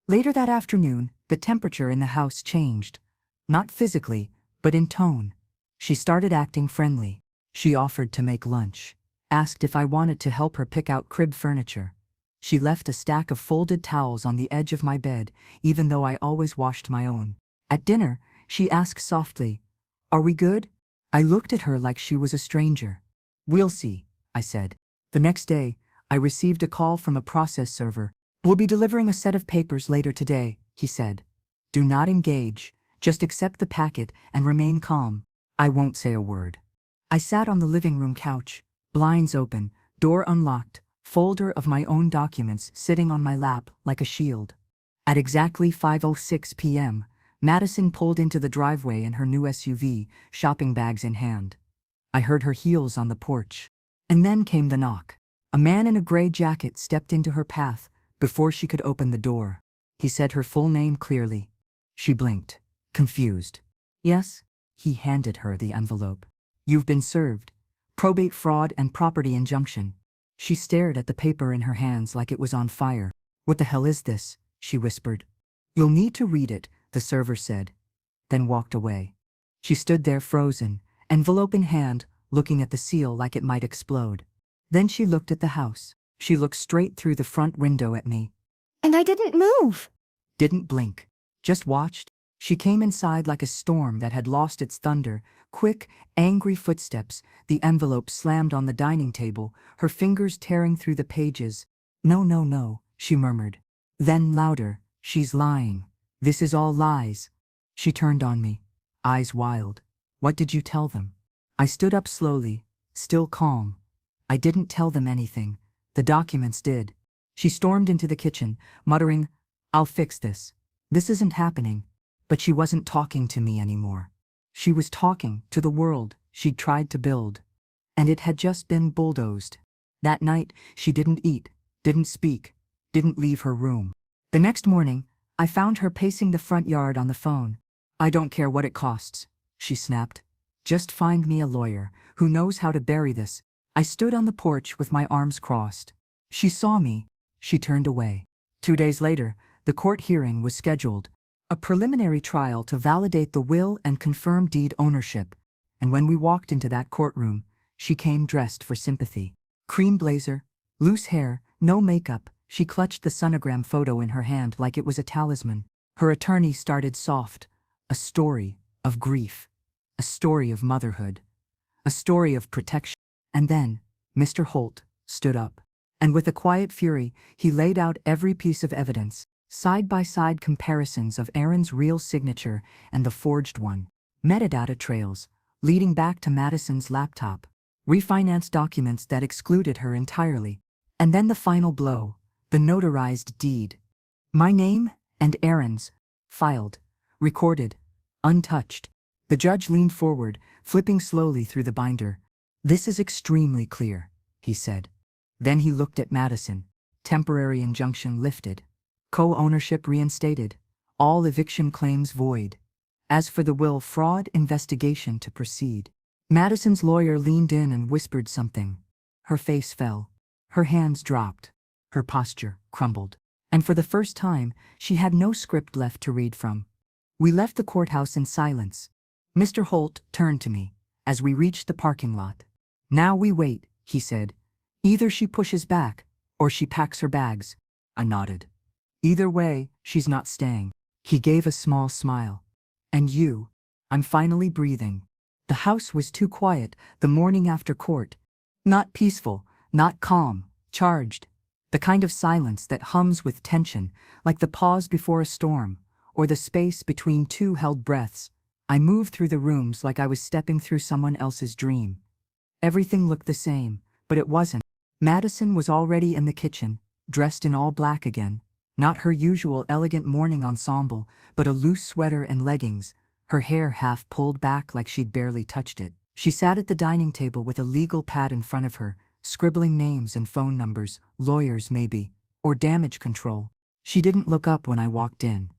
Later that afternoon, the temperature in the house changed. Not physically, but in tone. She started acting friendly. She offered to make lunch, asked if I wanted to help her pick out crib furniture. She left a stack of folded towels on the edge of my bed, even though I always washed my own. At dinner, she asked softly, "Are we good?" I looked at her like she was a stranger. "We'll see," I said. The next day, I received a call from a process server. "We'll be delivering a set of papers later today," he said. "Do not engage, just accept the packet and remain calm." I won't say a word. I sat on the living room couch, blinds open, door unlocked, folder of my own documents sitting on my lap like a shield. At exactly 5:06 p.m., Madison pulled into the driveway in her new SUV, shopping bags in hand. I heard her heels on the porch. And then came the knock. A man in a gray jacket stepped into her path before she could open the door. He said her full name clearly. She blinked, confused. "Yes?" He handed her the envelope. "You've been served. Probate fraud and property injunction." She stared at the paper in her hands like it was on fire. "What the hell is this?" she whispered. "You'll need to read it," the server said, then walked away. She stood there frozen, envelope in hand, looking at the seal like it might explode. Then she looked at the house. She looked straight through the front window at me. And I didn't move. Didn't blink. Just watched. She came inside like a storm that had lost its thunder. Quick, angry footsteps, the envelope slammed on the dining table, her fingers tearing through the pages. "No, no, no," she murmured. Then louder, "She's lying. This is all lies." She turned on me, eyes wild. "What did you tell them?" I stood up slowly, still calm. "I didn't tell them anything. The documents did." She stormed into the kitchen, muttering, "I'll fix this. This isn't happening." But she wasn't talking to me anymore. She was talking to the world she'd tried to build. And it had just been bulldozed. That night, she didn't eat, didn't speak, didn't leave her room. The next morning, I found her pacing the front yard on the phone. "I don't care what it costs," she snapped. "Just find me a lawyer who knows how to bury this." I stood on the porch with my arms crossed. She saw me. She turned away. 2 days later, the court hearing was scheduled. A preliminary trial to validate the will and confirm deed ownership. And when we walked into that courtroom, she came dressed for sympathy. Cream blazer, loose hair, no makeup. She clutched the sonogram photo in her hand like it was a talisman. Her attorney started soft. "A story of grief. A story of motherhood. A story of protection." And then, Mr. Holt stood up. And with a quiet fury, he laid out every piece of evidence. Side-by-side comparisons of Aaron's real signature and the forged one. Metadata trails, leading back to Madison's laptop. Refinance documents that excluded her entirely. And then the final blow, the notarized deed. My name and Aaron's, filed, recorded, untouched. The judge leaned forward, flipping slowly through the binder. "This is extremely clear," he said. Then he looked at Madison. Temporary injunction lifted. Co-ownership reinstated. All eviction claims void. As for the will fraud investigation to proceed. Madison's lawyer leaned in and whispered something. Her face fell. Her hands dropped. Her posture crumbled. And for the first time, she had no script left to read from. We left the courthouse in silence. Mr. Holt turned to me as we reached the parking lot. "Now we wait," he said. "Either she pushes back, or she packs her bags." I nodded. "Either way, she's not staying." He gave a small smile. "And you?" I'm finally breathing. The house was too quiet the morning after court. Not peaceful, not calm, charged. The kind of silence that hums with tension, like the pause before a storm, or the space between two held breaths. I moved through the rooms like I was stepping through someone else's dream. Everything looked the same, but it wasn't. Madison was already in the kitchen, dressed in all black again. Not her usual elegant morning ensemble, but a loose sweater and leggings, her hair half pulled back like she'd barely touched it. She sat at the dining table with a legal pad in front of her, scribbling names and phone numbers, lawyers maybe, or damage control. She didn't look up when I walked in.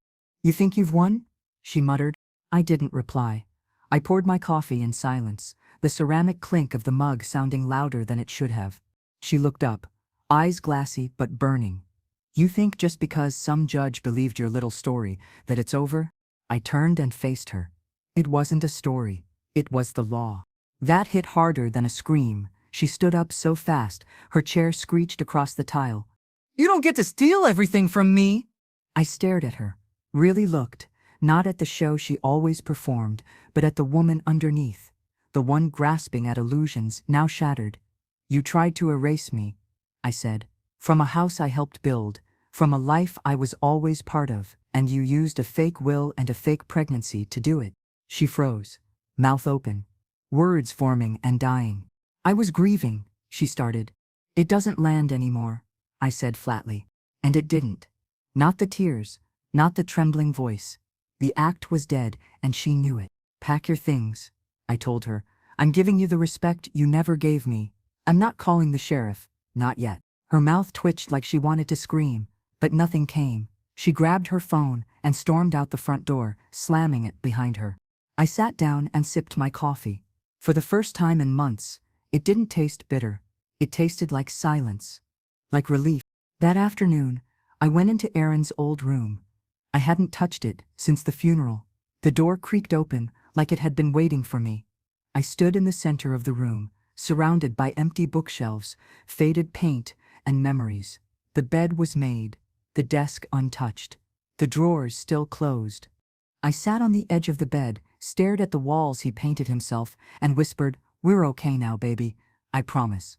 "You think you've won?" she muttered. I didn't reply. I poured my coffee in silence, the ceramic clink of the mug sounding louder than it should have. She looked up, eyes glassy but burning. "You think just because some judge believed your little story that it's over?" I turned and faced her. It wasn't a story. It was the law. That hit harder than a scream. She stood up so fast, her chair screeched across the tile. "You don't get to steal everything from me!" I stared at her, really looked, not at the show she always performed, but at the woman underneath, the one grasping at illusions now shattered. "You tried to erase me," I said, "from a house I helped build, from a life I was always part of, and you used a fake will and a fake pregnancy to do it." She froze, mouth open, words forming and dying. "I was grieving," she started. "It doesn't land anymore," I said flatly. And it didn't. Not the tears, not the trembling voice. The act was dead, and she knew it. "Pack your things," I told her. "I'm giving you the respect you never gave me. I'm not calling the sheriff, not yet." Her mouth twitched like she wanted to scream, but nothing came. She grabbed her phone and stormed out the front door, slamming it behind her. I sat down and sipped my coffee. For the first time in months, it didn't taste bitter. It tasted like silence, like relief. That afternoon, I went into Erin's old room. I hadn't touched it since the funeral. The door creaked open like it had been waiting for me. I stood in the center of the room, surrounded by empty bookshelves, faded paint, and memories. The bed was made, the desk untouched, the drawers still closed. I sat on the edge of the bed, stared at the walls he painted himself, and whispered, "We're okay now, baby, I promise."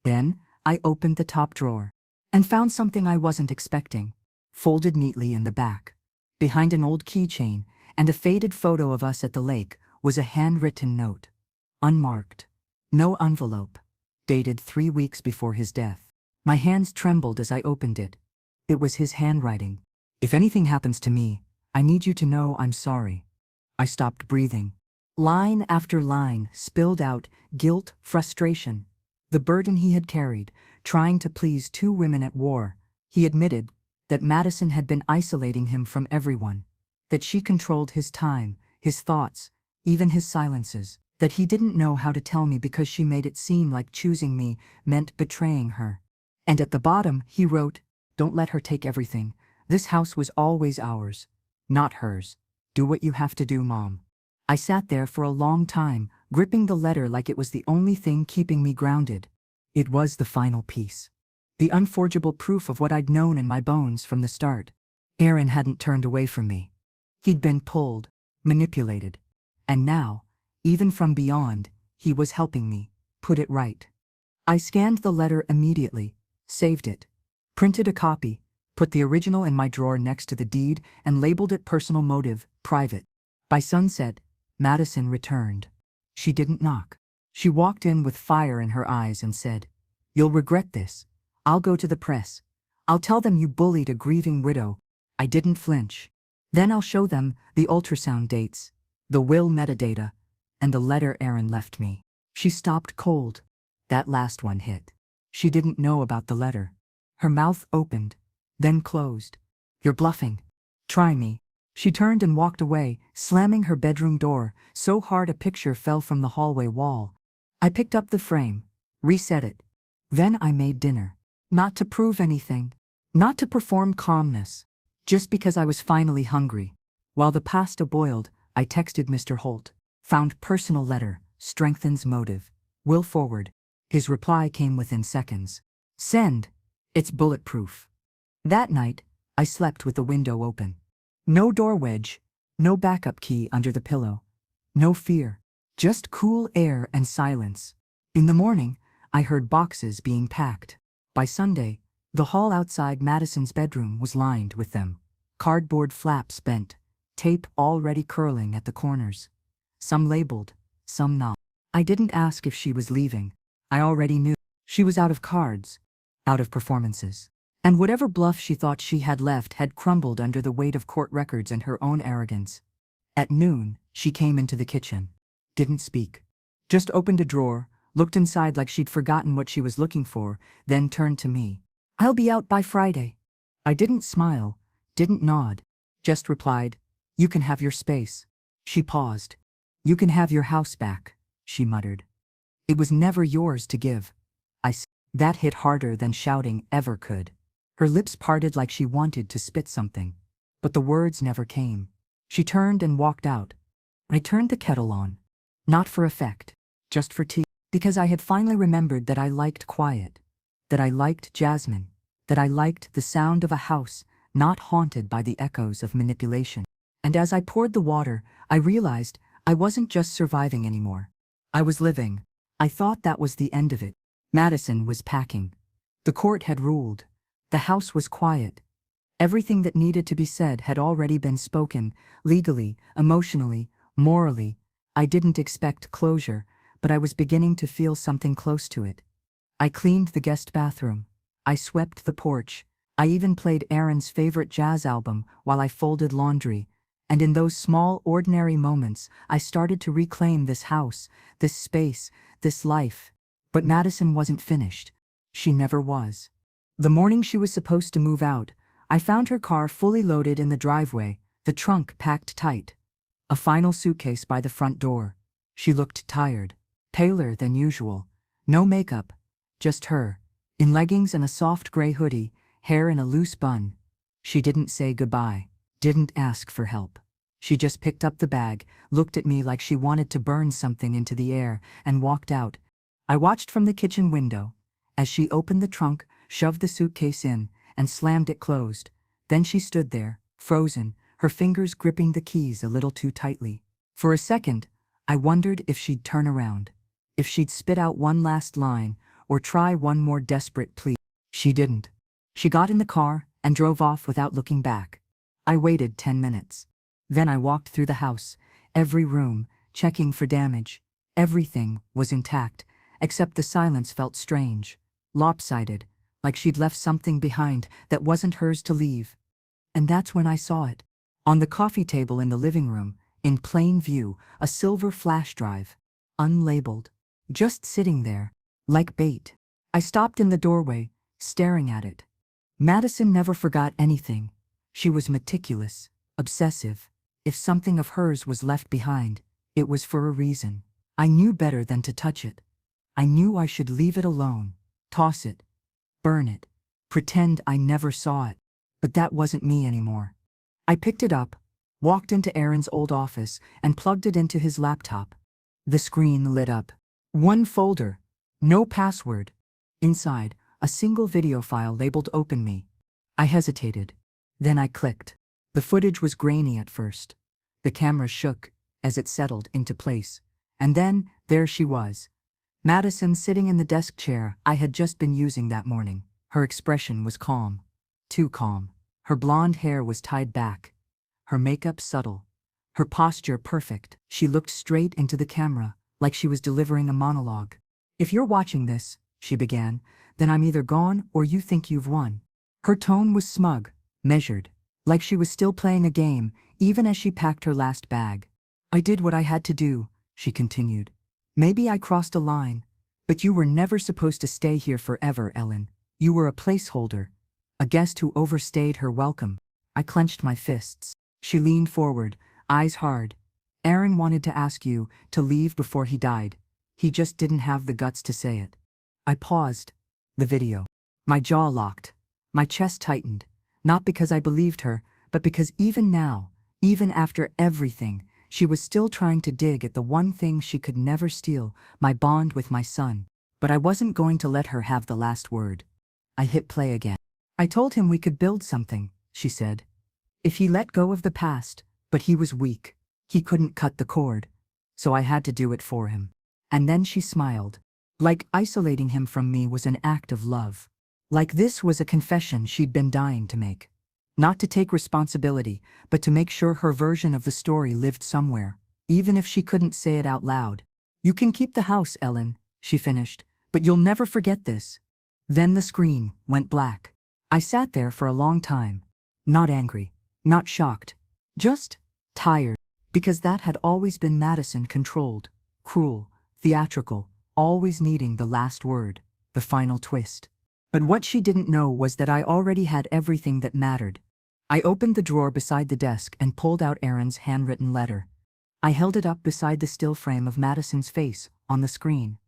Then I opened the top drawer and found something I wasn't expecting, folded neatly in the back. Behind an old keychain and a faded photo of us at the lake was a handwritten note. Unmarked. No envelope. Dated 3 weeks before his death. My hands trembled as I opened it. It was his handwriting. "If anything happens to me, I need you to know I'm sorry." I stopped breathing. Line after line spilled out guilt, frustration. The burden he had carried, trying to please 2 women at war. He admitted that Madison had been isolating him from everyone, that she controlled his time, his thoughts, even his silences, that he didn't know how to tell me because she made it seem like choosing me meant betraying her. And at the bottom, he wrote, "Don't let her take everything. This house was always ours, not hers. Do what you have to do, Mom." I sat there for a long time, gripping the letter like it was the only thing keeping me grounded. It was the final piece. The unforgeable proof of what I'd known in my bones from the start. Erin hadn't turned away from me. He'd been pulled, manipulated. And now, even from beyond, he was helping me put it right. I scanned the letter immediately, saved it, printed a copy, put the original in my drawer next to the deed, and labeled it personal motive, private. By sunset, Madison returned. She didn't knock. She walked in with fire in her eyes and said, "You'll regret this. I'll go to the press. I'll tell them you bullied a grieving widow." I didn't flinch. "Then I'll show them the ultrasound dates, the will metadata, and the letter Erin left me." She stopped cold. That last one hit. She didn't know about the letter. Her mouth opened, then closed. "You're bluffing. Try me." She turned and walked away, slamming her bedroom door so hard a picture fell from the hallway wall. I picked up the frame, reset it. Then I made dinner. Not to prove anything. Not to perform calmness. Just because I was finally hungry. While the pasta boiled, I texted Mr. Holt. Found personal letter, strengthens motive. Will forward. His reply came within seconds. "Send. It's bulletproof." That night, I slept with the window open. No door wedge, no backup key under the pillow. No fear. Just cool air and silence. In the morning, I heard boxes being packed. By Sunday, the hall outside Madison's bedroom was lined with them. Cardboard flaps bent, tape already curling at the corners. Some labeled, some not. I didn't ask if she was leaving. I already knew. She was out of cards, out of performances. And whatever bluff she thought she had left had crumbled under the weight of court records and her own arrogance. At noon, she came into the kitchen. Didn't speak. Just opened a drawer, looked inside like she'd forgotten what she was looking for, then turned to me. "I'll be out by Friday." I didn't smile, didn't nod, just replied, "You can have your space." She paused. "You can have your house back," she muttered. "It was never yours to give." That hit harder than shouting ever could. Her lips parted like she wanted to spit something, but the words never came. She turned and walked out. I turned the kettle on. Not for effect, just for tea. Because I had finally remembered that I liked quiet, that I liked jasmine, that I liked the sound of a house not haunted by the echoes of manipulation. And as I poured the water, I realized I wasn't just surviving anymore. I was living. I thought that was the end of it. Madison was packing. The court had ruled. The house was quiet. Everything that needed to be said had already been spoken, legally, emotionally, morally. I didn't expect closure, but I was beginning to feel something close to it. I cleaned the guest bathroom. I swept the porch. I even played Aaron's favorite jazz album while I folded laundry. And in those small, ordinary moments, I started to reclaim this house, this space, this life. But Madison wasn't finished. She never was. The morning she was supposed to move out, I found her car fully loaded in the driveway, the trunk packed tight. A final suitcase by the front door. She looked tired, paler than usual. No makeup, just her, in leggings and a soft gray hoodie, hair in a loose bun. She didn't say goodbye, didn't ask for help. She just picked up the bag, looked at me like she wanted to burn something into the air, and walked out. I watched from the kitchen window as she opened the trunk, shoved the suitcase in, and slammed it closed. Then she stood there, frozen, her fingers gripping the keys a little too tightly. For a second, I wondered if she'd turn around, if she'd spit out one last line, or try one more desperate plea. She didn't. She got in the car and drove off without looking back. I waited 10 minutes. Then I walked through the house, every room, checking for damage. Everything was intact, except the silence felt strange, lopsided, like she'd left something behind that wasn't hers to leave. And that's when I saw it. On the coffee table in the living room, in plain view, a silver flash drive, unlabeled, just sitting there, like bait. I stopped in the doorway, staring at it. Madison never forgot anything. She was meticulous, obsessive. If something of hers was left behind, it was for a reason. I knew better than to touch it. I knew I should leave it alone, toss it, burn it, pretend I never saw it. But that wasn't me anymore. I picked it up, walked into Aaron's old office, and plugged it into his laptop. The screen lit up. One folder, no password. Inside, a single video file labeled "Open Me." I hesitated. Then I clicked. The footage was grainy at first. The camera shook as it settled into place. And then, there she was. Madison sitting in the desk chair I had just been using that morning. Her expression was calm. Too calm. Her blonde hair was tied back. Her makeup subtle. Her posture perfect. She looked straight into the camera, like she was delivering a monologue. "If you're watching this," she began, "then I'm either gone or you think you've won." Her tone was smug, measured, like she was still playing a game, even as she packed her last bag. "I did what I had to do," she continued. "Maybe I crossed a line, but you were never supposed to stay here forever, Ellen. You were a placeholder, a guest who overstayed her welcome." I clenched my fists. She leaned forward, eyes hard. "Aaron wanted to ask you to leave before he died. He just didn't have the guts to say it." I paused. The video. My jaw locked. My chest tightened. Not because I believed her, but because even now, even after everything, she was still trying to dig at the one thing she could never steal, my bond with my son. But I wasn't going to let her have the last word. I hit play again. "I told him we could build something," she said. "If he let go of the past, but he was weak. He couldn't cut the cord. So I had to do it for him." And then she smiled. Like isolating him from me was an act of love. Like this was a confession she'd been dying to make. Not to take responsibility, but to make sure her version of the story lived somewhere, even if she couldn't say it out loud. "You can keep the house, Ellen," she finished, "but you'll never forget this." Then the screen went black. I sat there for a long time. Not angry, not shocked, just tired. Because that had always been Madison, controlled, cruel, theatrical, always needing the last word, the final twist. But what she didn't know was that I already had everything that mattered. I opened the drawer beside the desk and pulled out Aaron's handwritten letter. I held it up beside the still frame of Madison's face on the screen.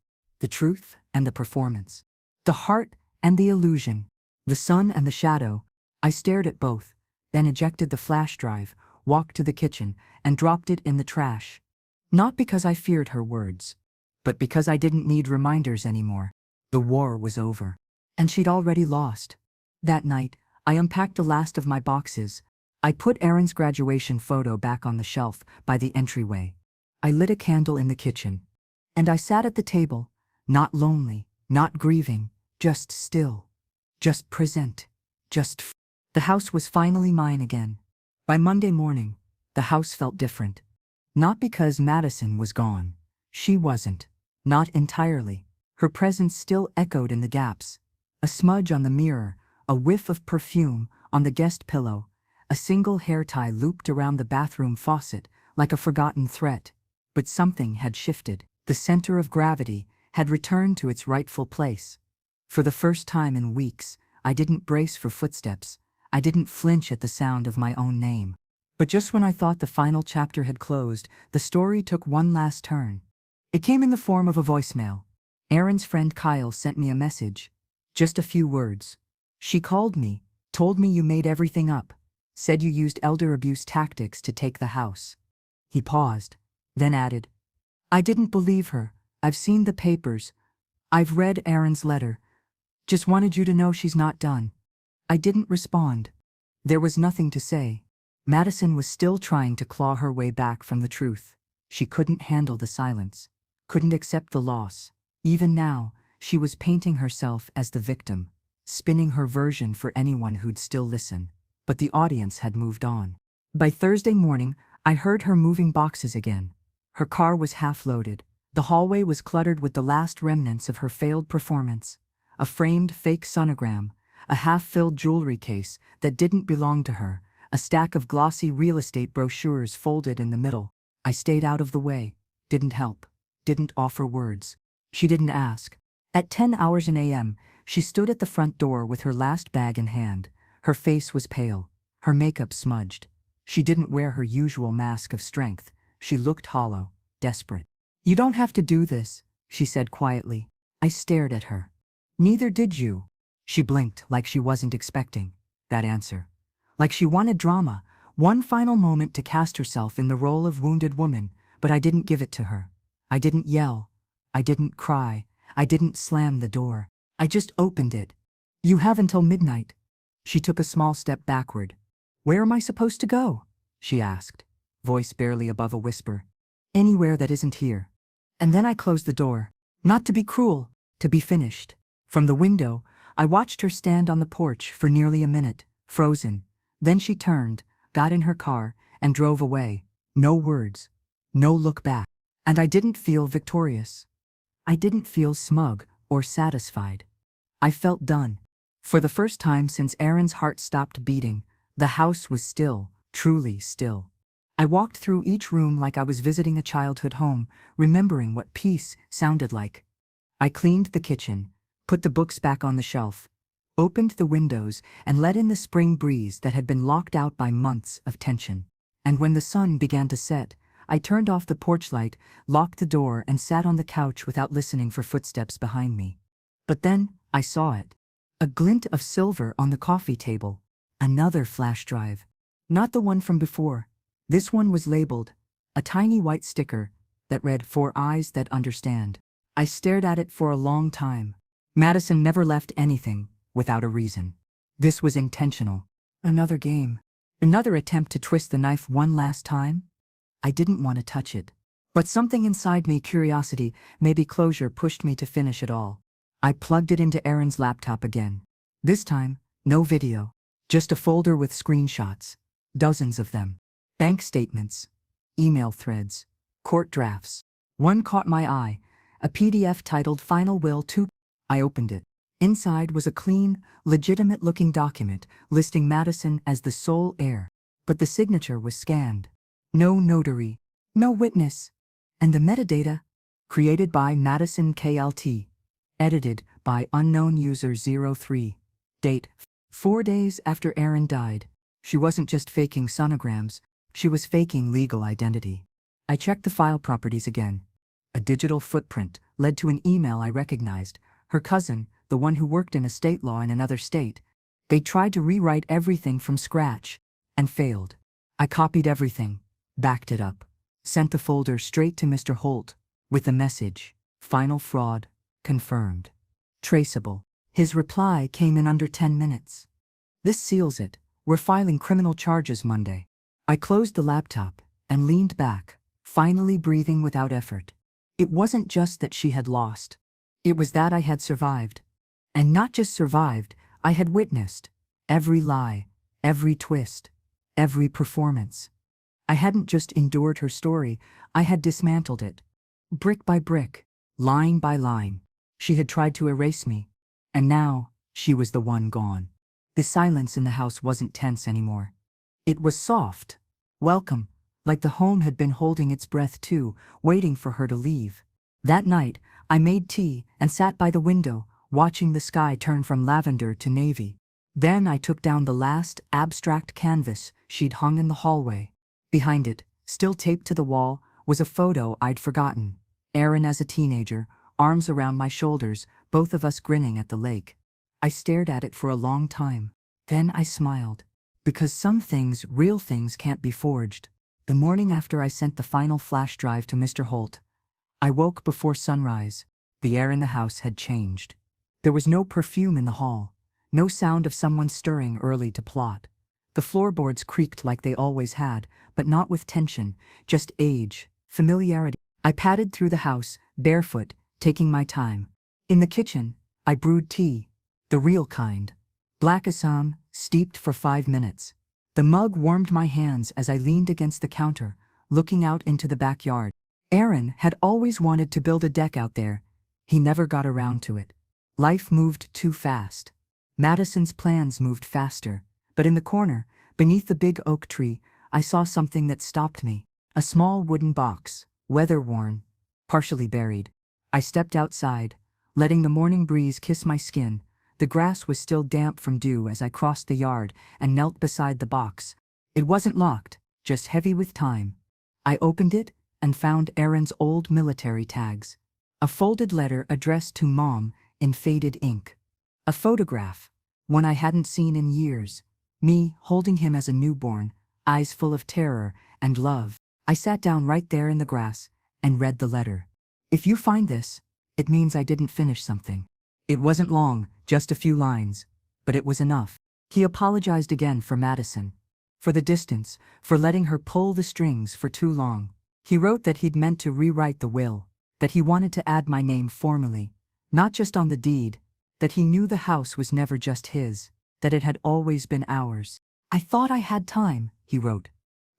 The truth and the performance. The heart and the illusion. The sun and the shadow. I stared at both, then ejected the flash drive, walked to the kitchen, and dropped it in the trash. Not because I feared her words, but because I didn't need reminders anymore. The war was over. And she'd already lost. That night, I unpacked the last of my boxes. I put Aaron's graduation photo back on the shelf by the entryway. I lit a candle in the kitchen. And I sat at the table, not lonely, not grieving, just still. Just present. The house was finally mine again. By Monday morning, the house felt different. Not because Madison was gone. She wasn't. Not entirely. Her presence still echoed in the gaps. A smudge on the mirror, a whiff of perfume on the guest pillow, a single hair tie looped around the bathroom faucet like a forgotten threat. But something had shifted. The center of gravity had returned to its rightful place. For the first time in weeks, I didn't brace for footsteps. I didn't flinch at the sound of my own name. But just when I thought the final chapter had closed, the story took one last turn. It came in the form of a voicemail. Aaron's friend Kyle sent me a message. Just a few words. She called me, told me you made everything up, said you used elder abuse tactics to take the house. He paused, then added, I didn't believe her. I've seen the papers. I've read Aaron's letter. Just wanted you to know she's not done. I didn't respond. There was nothing to say. Madison was still trying to claw her way back from the truth. She couldn't handle the silence, couldn't accept the loss. Even now, she was painting herself as the victim, spinning her version for anyone who'd still listen. But the audience had moved on. By Thursday morning, I heard her moving boxes again. Her car was half-loaded. The hallway was cluttered with the last remnants of her failed performance. A framed fake sonogram, a half-filled jewelry case that didn't belong to her, a stack of glossy real estate brochures folded in the middle. I stayed out of the way, didn't help, didn't offer words. She didn't ask. At 10 hours in a.m., she stood at the front door with her last bag in hand. Her face was pale, her makeup smudged. She didn't wear her usual mask of strength. She looked hollow, desperate. You don't have to do this, she said quietly. I stared at her. Neither did you. She blinked like she wasn't expecting that answer. Like she wanted drama, one final moment to cast herself in the role of wounded woman, but I didn't give it to her. I didn't yell. I didn't cry. I didn't slam the door. I just opened it. You have until midnight. She took a small step backward. Where am I supposed to go? She asked, voice barely above a whisper. Anywhere that isn't here. And then I closed the door. Not to be cruel, to be finished. From the window, I watched her stand on the porch for nearly a minute, frozen. Then she turned, got in her car, and drove away. No words. No look back. And I didn't feel victorious. I didn't feel smug or satisfied. I felt done. For the first time since Aaron's heart stopped beating, the house was still, truly still. I walked through each room like I was visiting a childhood home, remembering what peace sounded like. I cleaned the kitchen, put the books back on the shelf, opened the windows and let in the spring breeze that had been locked out by months of tension. And when the sun began to set, I turned off the porch light, locked the door and sat on the couch without listening for footsteps behind me. But then, I saw it. A glint of silver on the coffee table. Another flash drive. Not the one from before. This one was labeled, a tiny white sticker that read, "For eyes that understand." I stared at it for a long time. Madison never left anything without a reason. This was intentional. Another game. Another attempt to twist the knife one last time. I didn't want to touch it. But something inside me, curiosity, maybe closure, pushed me to finish it all. I plugged it into Aaron's laptop again. This time, no video. Just a folder with screenshots. Dozens of them. Bank statements. Email threads. Court drafts. One caught my eye. A PDF titled Final Will 2. I opened it. Inside was a clean, legitimate-looking document listing Madison as the sole heir. But the signature was scanned. No notary. No witness. And the metadata? Created by Madison KLT. Edited by unknown user 03. Date: 4 days after Aaron died. She wasn't just faking sonograms, she was faking legal identity. I checked the file properties again. A digital footprint led to an email I recognized. Her cousin, the one who worked in estate law in another state. They tried to rewrite everything from scratch and failed. I copied everything, backed it up, sent the folder straight to Mr. Holt with the message, "Final fraud, confirmed. Traceable." His reply came in under 10 minutes. "This seals it. We're filing criminal charges Monday." I closed the laptop and leaned back, finally breathing without effort. It wasn't just that she had lost. It was that I had survived. And not just survived, I had witnessed every lie, every twist, every performance. I hadn't just endured her story, I had dismantled it. Brick by brick, line by line. She had tried to erase me. And now, she was the one gone. The silence in the house wasn't tense anymore. It was soft, welcome, like the home had been holding its breath too, waiting for her to leave. That night, I made tea and sat by the window, watching the sky turn from lavender to navy. Then I took down the last abstract canvas she'd hung in the hallway. Behind it, still taped to the wall, was a photo I'd forgotten. Aaron as a teenager, arms around my shoulders, both of us grinning at the lake. I stared at it for a long time. Then I smiled. Because some things, real things, can't be forged. The morning after I sent the final flash drive to Mr. Holt, I woke before sunrise. The air in the house had changed. There was no perfume in the hall, no sound of someone stirring early to plot. The floorboards creaked like they always had, but not with tension, just age, familiarity. I padded through the house, barefoot, taking my time. In the kitchen, I brewed tea, the real kind. Black Assam, steeped for 5 minutes. The mug warmed my hands as I leaned against the counter, looking out into the backyard. Aaron had always wanted to build a deck out there. He never got around to it. Life moved too fast. Madison's plans moved faster. But in the corner, beneath the big oak tree, I saw something that stopped me. A small wooden box, weather-worn, partially buried. I stepped outside, letting the morning breeze kiss my skin. The grass was still damp from dew as I crossed the yard and knelt beside the box. It wasn't locked, just heavy with time. I opened it and found Aaron's old military tags. A folded letter addressed to Mom in faded ink. A photograph, one I hadn't seen in years. Me holding him as a newborn, eyes full of terror and love. I sat down right there in the grass and read the letter. "If you find this, it means I didn't finish something." It wasn't long, just a few lines, but it was enough. He apologized again for Madison, for the distance, for letting her pull the strings for too long. He wrote that he'd meant to rewrite the will, that he wanted to add my name formally, not just on the deed, that he knew the house was never just his, that it had always been ours. "I thought I had time," he wrote.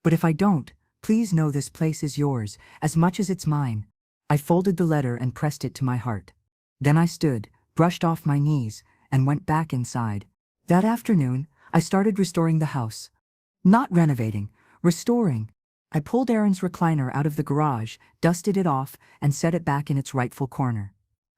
"But if I don't, please know this place is yours, as much as it's mine." I folded the letter and pressed it to my heart. Then I stood, brushed off my knees, and went back inside. That afternoon, I started restoring the house. Not renovating, restoring. I pulled Aaron's recliner out of the garage, dusted it off, and set it back in its rightful corner.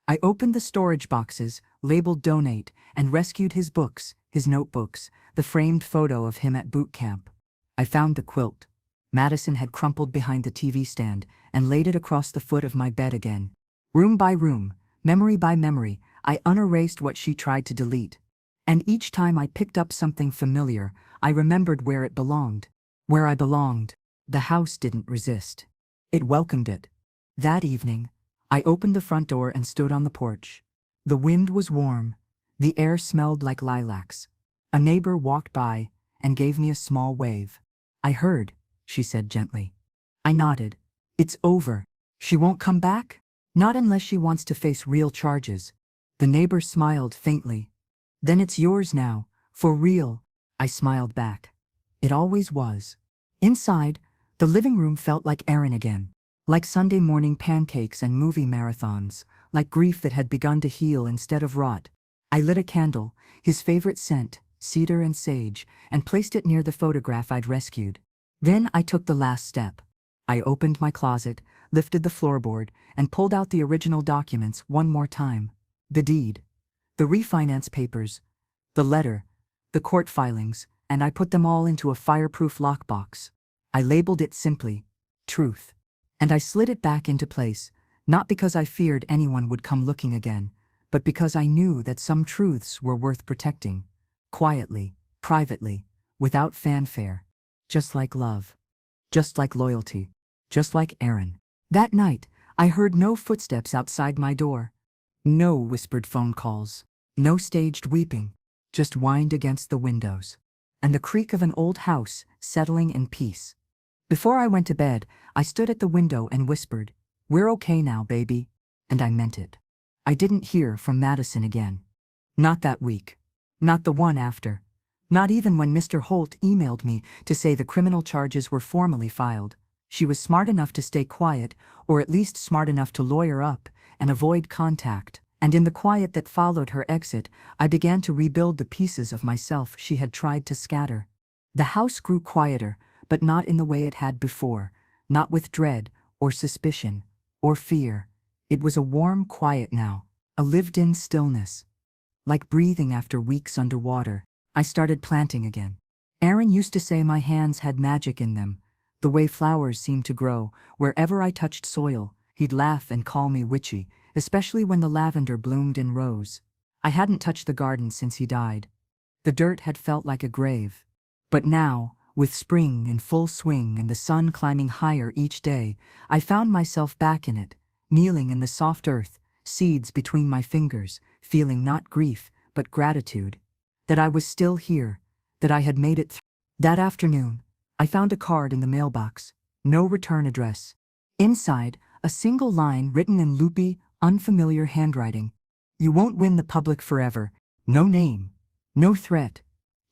I opened the storage boxes, labeled donate, and rescued his books, his notebooks, the framed photo of him at boot camp. I found the quilt. Madison had crumpled behind the TV stand and laid it across the foot of my bed again. Room by room, memory by memory, I unerased what she tried to delete. And each time I picked up something familiar, I remembered where it belonged. Where I belonged. The house didn't resist. It welcomed it. That evening, I opened the front door and stood on the porch. The wind was warm. The air smelled like lilacs. A neighbor walked by and gave me a small wave. "I heard," she said gently. I nodded. "It's over. She won't come back?" "Not unless she wants to face real charges." The neighbor smiled faintly. "Then it's yours now, for real." I smiled back. It always was. Inside, the living room felt like Aaron again. Like Sunday morning pancakes and movie marathons, like grief that had begun to heal instead of rot. I lit a candle, his favorite scent, cedar and sage, and placed it near the photograph I'd rescued. Then I took the last step. I opened my closet, lifted the floorboard, and pulled out the original documents one more time. The deed, The refinance papers, the letter, the court filings, and I put them all into a fireproof lockbox. I labeled it simply, Truth. And I slid it back into place, not because I feared anyone would come looking again, but because I knew that some truths were worth protecting, quietly, privately, without fanfare, just like love, just like loyalty, just like Aaron. That night, I heard no footsteps outside my door. No whispered phone calls, no staged weeping, just whined against the windows, and the creak of an old house settling in peace. Before I went to bed, I stood at the window and whispered, "We're okay now, baby," and I meant it. I didn't hear from Madison again. Not that week. Not the one after. Not even when Mr. Holt emailed me to say the criminal charges were formally filed. She was smart enough to stay quiet, or at least smart enough to lawyer up and avoid contact, and in the quiet that followed her exit, I began to rebuild the pieces of myself she had tried to scatter. The house grew quieter, but not in the way it had before, not with dread, or suspicion, or fear. It was a warm quiet now, a lived-in stillness. Like breathing after weeks underwater, I started planting again. Aaron used to say my hands had magic in them, the way flowers seemed to grow. Wherever I touched soil, he'd laugh and call me witchy, especially when the lavender bloomed in rows. I hadn't touched the garden since he died. The dirt had felt like a grave. But now, with spring in full swing and the sun climbing higher each day, I found myself back in it, kneeling in the soft earth, seeds between my fingers, feeling not grief, but gratitude. That I was still here, that I had made it through. That afternoon, I found a card in the mailbox, no return address. Inside, a single line written in loopy, unfamiliar handwriting. "You won't win the public forever." No name, no threat,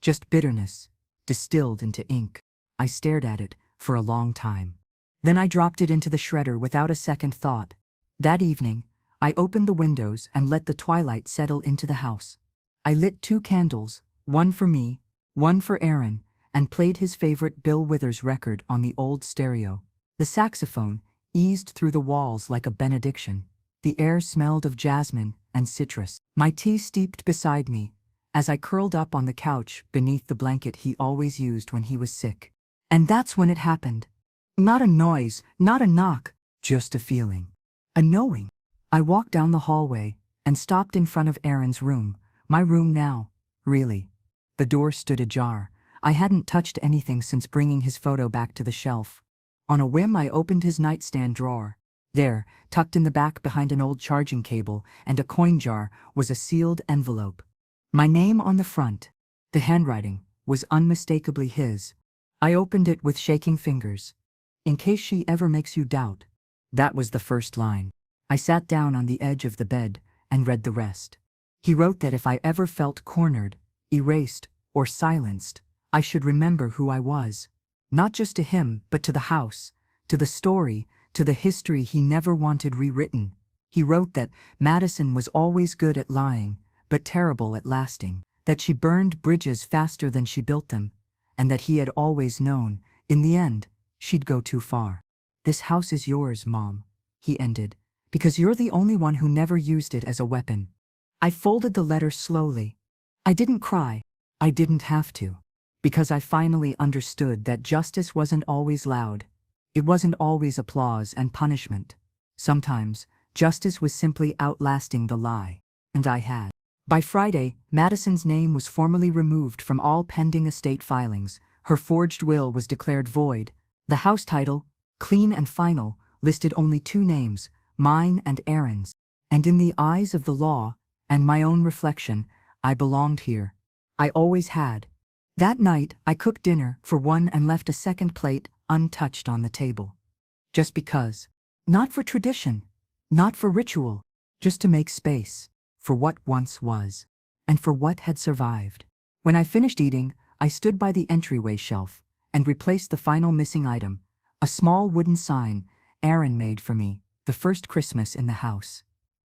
just bitterness, distilled into ink. I stared at it for a long time. Then I dropped it into the shredder without a second thought. That evening, I opened the windows and let the twilight settle into the house. I lit 2 candles, one for me, one for Aaron, and played his favorite Bill Withers record on the old stereo. The saxophone eased through the walls like a benediction. The air smelled of jasmine and citrus. My tea steeped beside me, as I curled up on the couch beneath the blanket he always used when he was sick. And that's when it happened. Not a noise, not a knock, just a feeling. A knowing. I walked down the hallway and stopped in front of Aaron's room, my room now, really. The door stood ajar. I hadn't touched anything since bringing his photo back to the shelf. On a whim, I opened his nightstand drawer. There, tucked in the back behind an old charging cable and a coin jar, was a sealed envelope. My name on the front. The handwriting was unmistakably his. I opened it with shaking fingers. "In case she ever makes you doubt." That was the first line. I sat down on the edge of the bed and read the rest. He wrote that if I ever felt cornered, erased, or silenced, I should remember who I was. Not just to him, but to the house, to the story, to the history he never wanted rewritten. He wrote that Madison was always good at lying, but terrible at lasting, that she burned bridges faster than she built them, and that he had always known, in the end, she'd go too far. "This house is yours, Mom," he ended, "because you're the only one who never used it as a weapon." I folded the letter slowly. I didn't cry. I didn't have to. Because I finally understood that justice wasn't always loud. It wasn't always applause and punishment. Sometimes, justice was simply outlasting the lie. And I had. By Friday, Madison's name was formally removed from all pending estate filings. Her forged will was declared void. The house title, clean and final, listed only 2 names, mine and Aaron's. And in the eyes of the law, and my own reflection, I belonged here. I always had. That night, I cooked dinner for one and left a second plate untouched on the table. Just because. Not for tradition. Not for ritual. Just to make space. For what once was. And for what had survived. When I finished eating, I stood by the entryway shelf and replaced the final missing item, a small wooden sign Aaron made for me, the first Christmas in the house.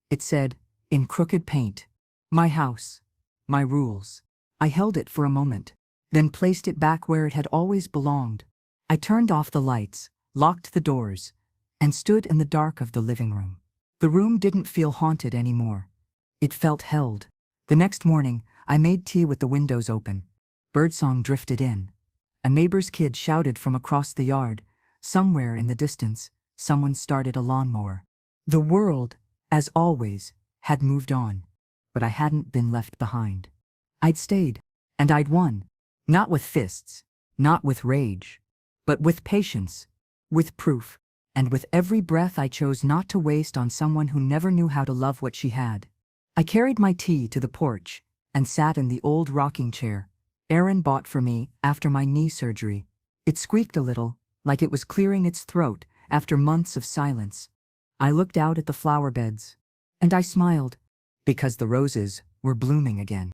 It said, in crooked paint, "My house. My rules." I held it for a moment, then placed it back where it had always belonged. I turned off the lights, locked the doors, and stood in the dark of the living room. The room didn't feel haunted anymore. It felt held. The next morning, I made tea with the windows open. Birdsong drifted in. A neighbor's kid shouted from across the yard. Somewhere in the distance, someone started a lawnmower. The world, as always, had moved on. But I hadn't been left behind. I'd stayed, and I'd won. Not with fists, not with rage, but with patience, with proof, and with every breath I chose not to waste on someone who never knew how to love what she had. I carried my tea to the porch and sat in the old rocking chair Aaron bought for me after my knee surgery. It squeaked a little, like it was clearing its throat after months of silence. I looked out at the flower beds, and I smiled, because the roses were blooming again.